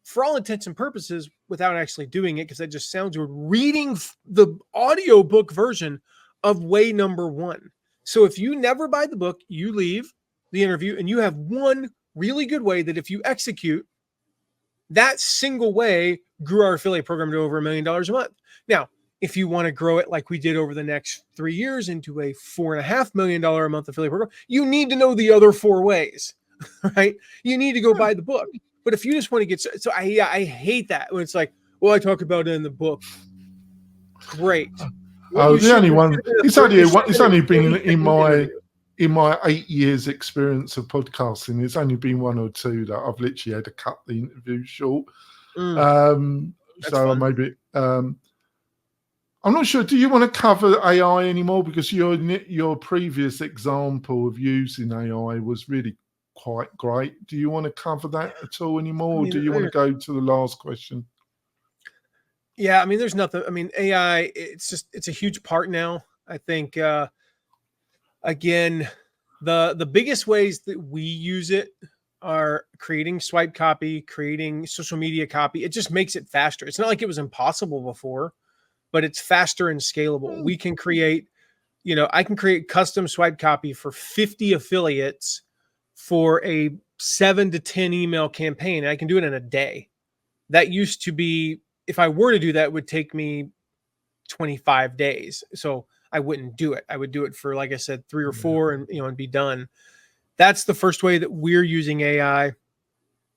for all intents and purposes without actually doing it, because that just sounds weird, reading the audiobook version of way number 1. So if you never buy the book, you leave the interview and you have one really good way that if you execute, that single way grew our affiliate program to over $1 million a month. Now, if you want to grow it like we did over the next 3 years into a $4.5 million a month affiliate program, you need to know the other 4 ways, right? You need to go buy the book. But if you just want to get, so I hate that when it's like, well, I talk about it in the book. Great. The only one. It's only been in my 8 years experience of podcasting. It's only been 1 or 2 that I've literally had to cut the interview short. So fun. maybe. I'm not sure. Do you want to cover AI anymore? Because your previous example of using AI was really quite great. Do you want to cover that at all anymore? Or do you want to go to the last question? Yeah, I mean, there's nothing. I mean, AI, it's a huge part now. I think, again, the biggest ways that we use it are creating swipe copy, creating social media copy. It just makes it faster. It's not like it was impossible before, but it's faster and scalable. We can create, I can create custom swipe copy for 50 affiliates for a 7 to 10 email campaign. And I can do it in a day. That used to be, if I were to do that, it would take me 25 days. So I wouldn't do it. I would do it for, like I said, 3 or 4 and be done. That's the first way that we're using AI.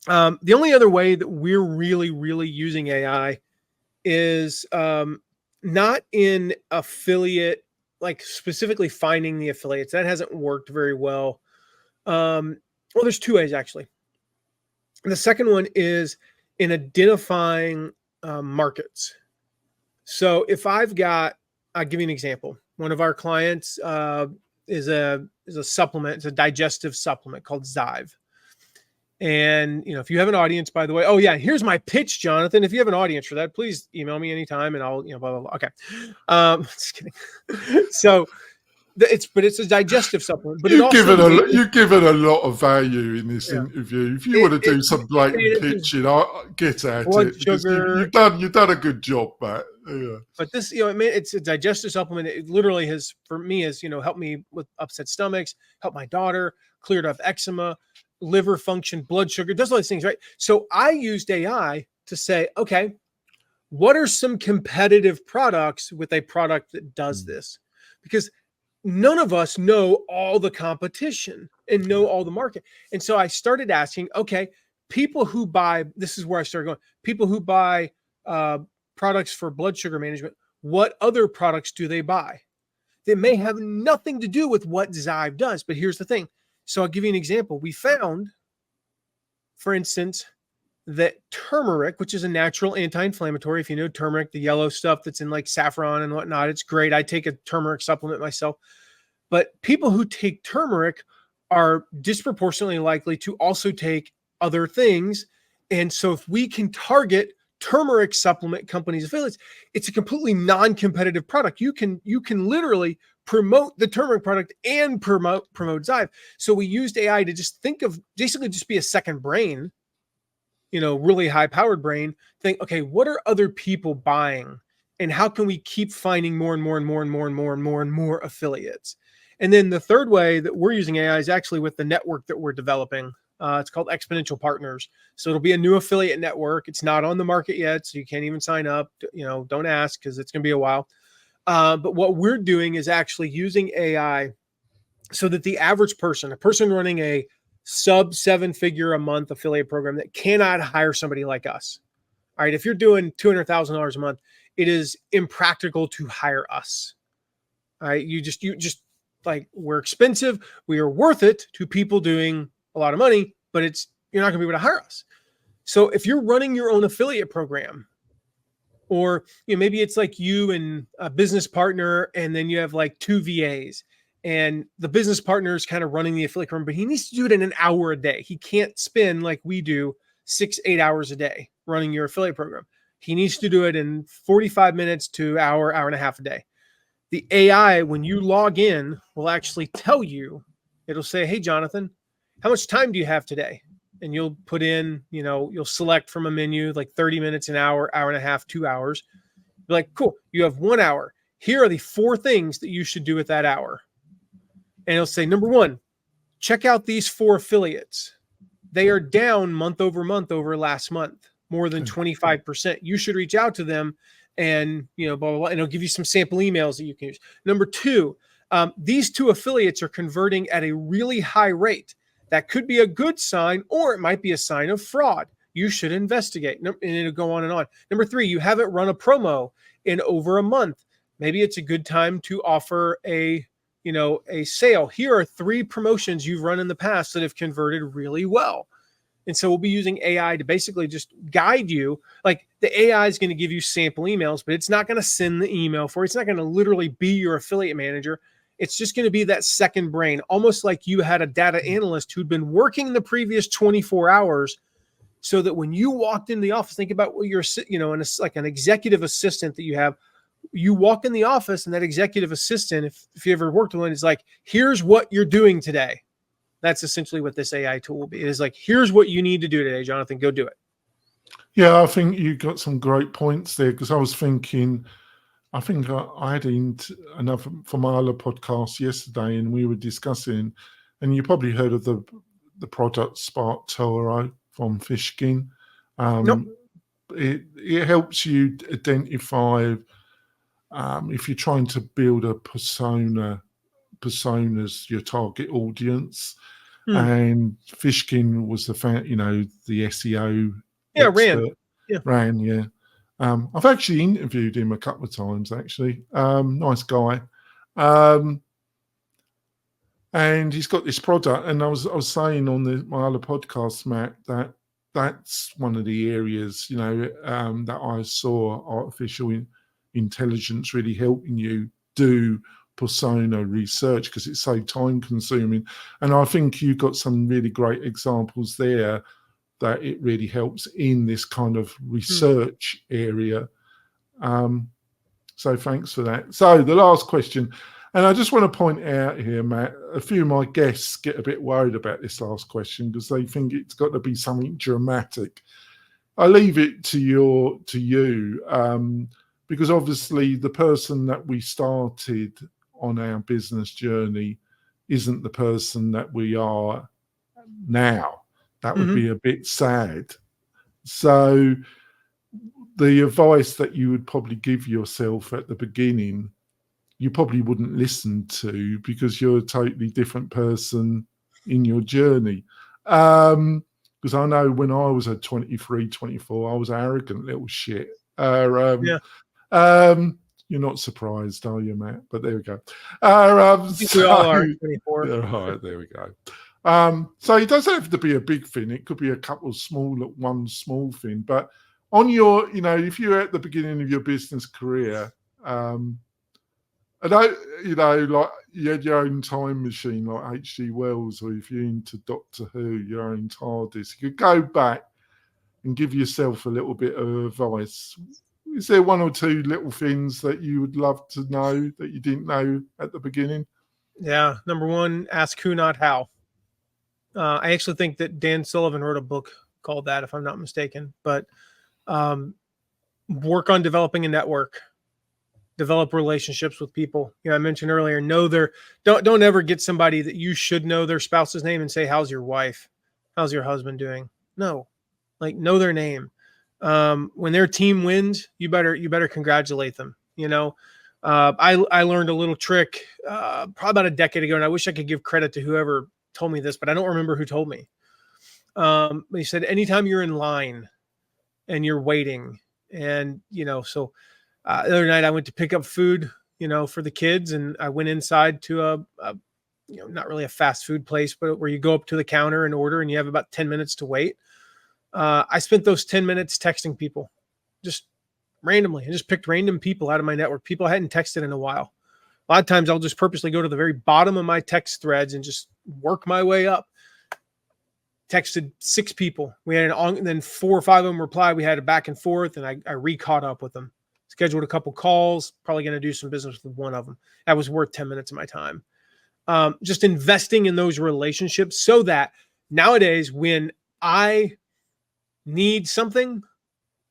The only other way that we're really, really using AI is not in affiliate, like specifically finding the affiliates. That hasn't worked very well. Well, there's 2 ways actually. The second one is in identifying markets. So if I'll give you an example. One of our clients is a supplement. It's a digestive supplement called Zyve. And, if you have an audience, by the way, oh yeah, here's my pitch, Jonathan. If you have an audience for that, please email me anytime and I'll, blah, blah, blah. Okay. Just kidding. So it's a digestive supplement, but you've given a lot of value in this interview. If you want to do some blatant pitching, I'll get at it. Sugar. You've done a good job, Matt. Yeah. But this, it's a digestive supplement. It literally has, for me, helped me with upset stomachs, helped my daughter, cleared up eczema, liver function, blood sugar, does all these things, right? So I used AI to say, okay, what are some competitive products with a product that does this? Because none of us know all the competition and know all the market. And so I started asking, okay, people who buy, this is where I started going, people who buy products for blood sugar management, what other products do they buy? They may have nothing to do with what Zyve does, but here's the thing. So I'll give you an example. We found, for instance, that turmeric, which is a natural anti-inflammatory, if you know turmeric, the yellow stuff that's in like saffron and whatnot, it's great. I take a turmeric supplement myself. But people who take turmeric are disproportionately likely to also take other things. And so if we can target turmeric supplement companies' affiliates, it's a completely non-competitive product. You can literally promote the turmeric product and promote Zyve. So we used AI to just think of basically just be a second brain, really high powered brain. Think, okay, what are other people buying, and how can we keep finding more and more and more and more and more and more and more affiliates? And then the third way that we're using AI is actually with the network that we're developing. It's called Exponential Partners. So it'll be a new affiliate network. It's not on the market yet, so you can't even sign up. Don't ask, because it's going to be a while. But what we're doing is actually using AI so that the average person, a person running a sub 7-figure a month affiliate program that cannot hire somebody like us. All right. If you're doing $200,000 a month, it is impractical to hire us. All right. You just like, we're expensive. We are worth it to people doing a lot of money, but you're not going to be able to hire us. So if you're running your own affiliate program, or maybe it's like you and a business partner, and then you have like 2 VAs, and the business partner is kind of running the affiliate program, but he needs to do it in an hour a day. He can't spend like we do 6-8 hours a day running your affiliate program. He needs to do it in 45 minutes to hour and a half a day. The AI, when you log in, will actually tell you, it'll say, hey, Jonathan, how much time do you have today? And you'll put in, you'll select from a menu like 30 minutes, an hour, hour and a half, 2 hours. You're like, cool, you have 1 hour. Here are the 4 things that you should do with that hour. And it'll say, number 1, check out these 4 affiliates. They are down month over last month, more than 25%. You should reach out to them and, blah, blah, blah. And it'll give you some sample emails that you can use. Number 2, these 2 affiliates are converting at a really high rate. That could be a good sign, or it might be a sign of fraud. You should investigate. And it'll go on and on. Number 3, you haven't run a promo in over a month. Maybe it's a good time to offer a sale. Here are 3 promotions you've run in the past that have converted really well. And so we'll be using AI to basically just guide you. Like, the AI is going to give you sample emails, but it's not going to send the email for you. It's not going to literally be your affiliate manager. It's just going to be that second brain, almost like you had a data analyst who'd been working the previous 24 hours, so that when you walked in the office, think about what you're, like an executive assistant that you have. You walk in the office and that executive assistant, if you ever worked with one, is like, here's what you're doing today. That's essentially what this AI tool will be. It is like, here's what you need to do today, Jonathan, go do it. Yeah, I think you got some great points there, because I was thinking, I think I had another from my other podcast yesterday, and we were discussing, and you probably heard of the product Spark Toro from Fishkin. Nope. It helps you identify if you're trying to build a personas your target audience. And Fishkin was the SEO expert. Ran, yeah. I've actually interviewed him a couple of times, actually. Nice guy. And he's got this product, and I was saying on my other podcast, Matt, that's one of the areas, that I saw artificial intelligence really helping you do persona research, because it's so time consuming. And I think you got some really great examples there that it really helps in this kind of research area. So thanks for that. So the last question, and I just want to point out here, Matt, a few of my guests get a bit worried about this last question because they think it's got to be something dramatic. I leave it to you, because obviously the person that we started on our business journey isn't the person that we are now. That would be a bit sad. So the advice that you would probably give yourself at the beginning, you probably wouldn't listen to, because you're a totally different person in your journey. Because I know when I was at 23, 24, I was an arrogant little shit. You're not surprised, are you, Matt? But there we go. I think we all are 24. All right, there we go. So it doesn't have to be a big thing. It could be a couple of one small thing. But on your, if you're at the beginning of your business career, I don't, like you had your own time machine like H.G. Wells, or if you're into Doctor Who, your own TARDIS, you could go back and give yourself a little bit of advice. Is there 1 or 2 little things that you would love to know that you didn't know at the beginning? Yeah. Number 1, ask who, not how. I actually think that Dan Sullivan wrote a book called that, if I'm not mistaken. But work on developing a network, develop relationships with people. I mentioned earlier, don't ever get somebody that you should know their spouse's name and say, "How's your wife? How's your husband doing?" No, like, know their name. When their team wins, you better congratulate them. I learned a little trick probably about a decade ago, and I wish I could give credit to whoever told me this, but I don't remember who told me. He said, anytime you're in line and you're waiting, and so the other night I went to pick up food, for the kids, and I went inside to a not really a fast food place, but where you go up to the counter and order, and you have about 10 minutes to wait. I spent those 10 minutes texting people, just randomly. I just picked random people out of my network, people I hadn't texted in a while. A lot of times I'll just purposely go to the very bottom of my text threads and just work my way up. Texted 6 people. We had then 4 or 5 of them reply. We had a back and forth, and I re-caught up with them. scheduled a couple calls, probably going to do some business with one of them. That was worth 10 minutes of my time. Just investing in those relationships so that nowadays when I need something,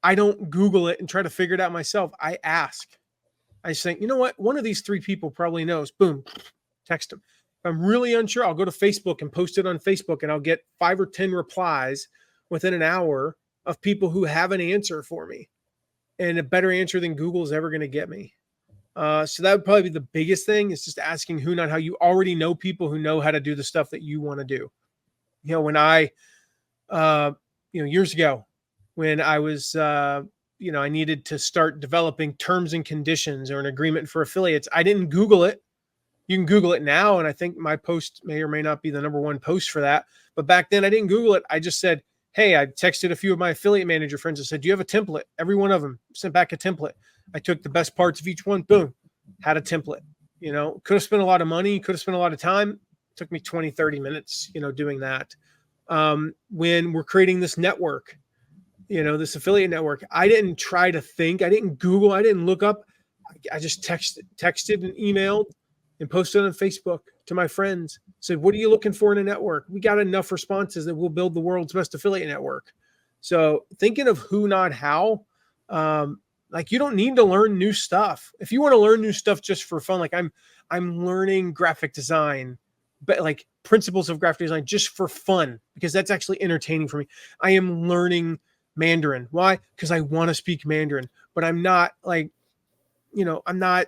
I don't Google it and try to figure it out myself. I ask. I think, you know what? One of these three people probably knows. Boom, text them. If I'm really unsure, I'll go to Facebook and post it on Facebook, and I'll get 5 or 10 replies within an hour of people who have an answer for me, and a better answer than Google is ever going to get me. So that would probably be the biggest thing, is just asking who, not how. You already know people who know how to do the stuff that you want to do. You know, when I, years ago, when I was, I needed to start developing terms and conditions or an agreement for affiliates, I didn't Google it. You can Google it now, and I think my post may or may not be the number one post for that. But back then, I didn't Google it. I just said, hey, I texted a few of my affiliate manager friends and said, do you have a template? Every one of them sent back a template. I took the best parts of each one, boom, had a template. You know, could have spent a lot of money, could have spent a lot of time. It took me 20, 30 minutes, doing that. When we're creating this network, this affiliate network, I didn't try to think, I didn't Google, I didn't look up. I just texted and emailed and posted on Facebook to my friends. Said, what are you looking for in a network? We got enough responses that we'll build the world's best affiliate network. So thinking of who, not how, you don't need to learn new stuff. If you want to learn new stuff just for fun, like I'm learning graphic design, but like principles of graphic design just for fun, because that's actually entertaining for me. I am learning Mandarin. Why? Because I want to speak Mandarin, but I'm not I'm not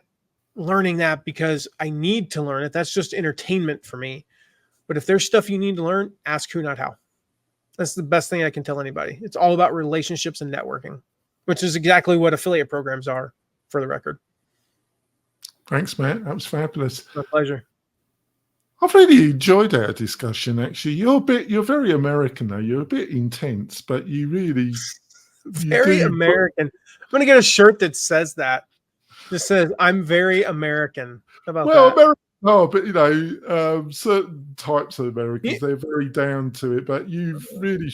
learning that because I need to learn it. That's just entertainment for me. But if there's stuff you need to learn, ask who, not how. That's the best thing I can tell anybody. It's all about relationships and networking, which is exactly what affiliate programs are, for the record. Thanks, Matt. That was fabulous. My pleasure. I've really enjoyed our discussion, actually. You're very American, though. You're a bit intense, but you really... Very American. I'm going to get a shirt that says that. Just says, I'm very American. How about that? American, but certain types of Americans, they're very down to it. But you've been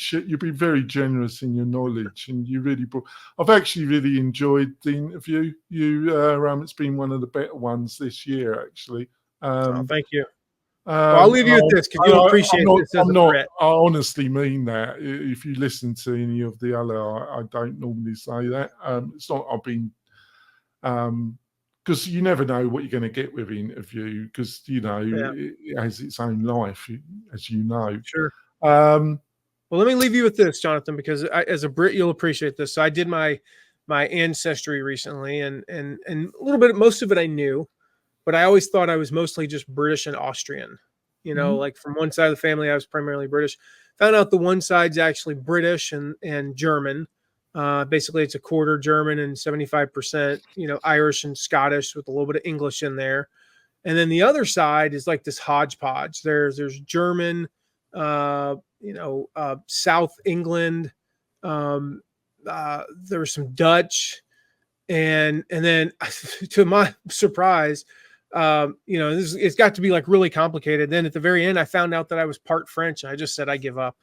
very generous in your knowledge, and I've actually really enjoyed the interview. It's been one of the better ones this year, actually. Thank you. Well, I'll leave you with this, because you'll appreciate this as a threat. I honestly mean that. If you listen to any of the other, I don't normally say that. It's not. I've been. Because you never know what you're going to get with an interview, because it has its own life, as you know. Sure. Well, let me leave you with this, Jonathan, because as a Brit, you'll appreciate this. So I did my ancestry recently, and a little bit, most of it I knew, but I always thought I was mostly just British and Austrian. Like from one side of the family, I was primarily British. Found out the one side's actually British and German. Basically, it's a quarter German and 75%, Irish and Scottish with a little bit of English in there. And then the other side is like this hodgepodge. There's German, South England. There was some Dutch, and then to my surprise, it's got to be like really complicated. Then at the very end, I found out that I was part French. I just said I give up.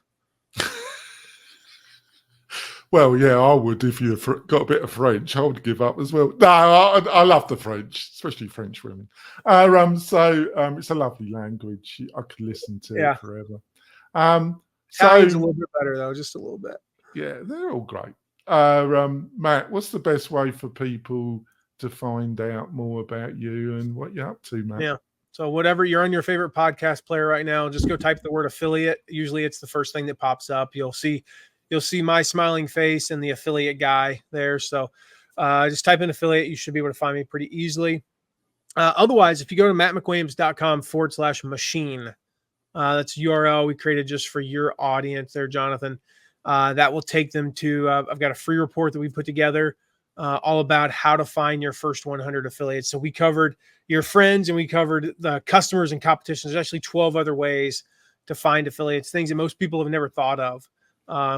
Well, yeah, I would if you got a bit of French. I would give up as well. No, I love the French, especially French women. So it's a lovely language. I could listen to it forever. Italian's a little bit better, though, just a little bit. Yeah, they're all great. Matt, what's the best way for people to find out more about you and what you're up to, Matt? Yeah. So whatever, you're on your favorite podcast player right now, just go type the word affiliate. Usually it's the first thing that pops up. You'll see my smiling face and the affiliate guy there. So just type in affiliate. You should be able to find me pretty easily. Otherwise, if you go to mattmcwilliams.com/machine, that's a URL we created just for your audience there, Jonathan. That will take them to, I've got a free report that we put together all about how to find your first 100 affiliates. So we covered your friends and we covered the customers and competition. There's actually 12 other ways to find affiliates, things that most people have never thought of,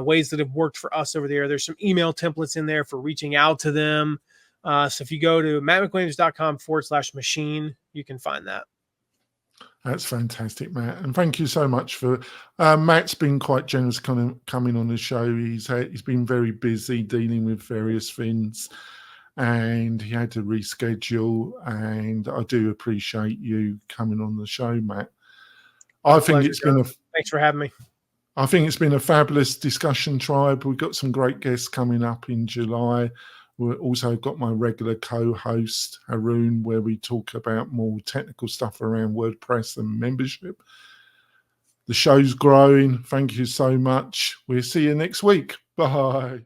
ways that have worked for us over there. There's some email templates in there for reaching out to them. So if you go to mattmcwilliams.com/machine, you can find that. That's fantastic, Matt. And thank you so much for Matt's been quite generous coming on the show. He's been very busy dealing with various things. and he had to reschedule. And I do appreciate you coming on the show, Matt. I think Pleasure, it's been thanks for having me. I think it's been a fabulous discussion, Tribe. We've got some great guests coming up in July. We've also got my regular co-host, Haroon, where we talk about more technical stuff around WordPress and membership. The show's growing. Thank you so much. We'll see you next week. Bye.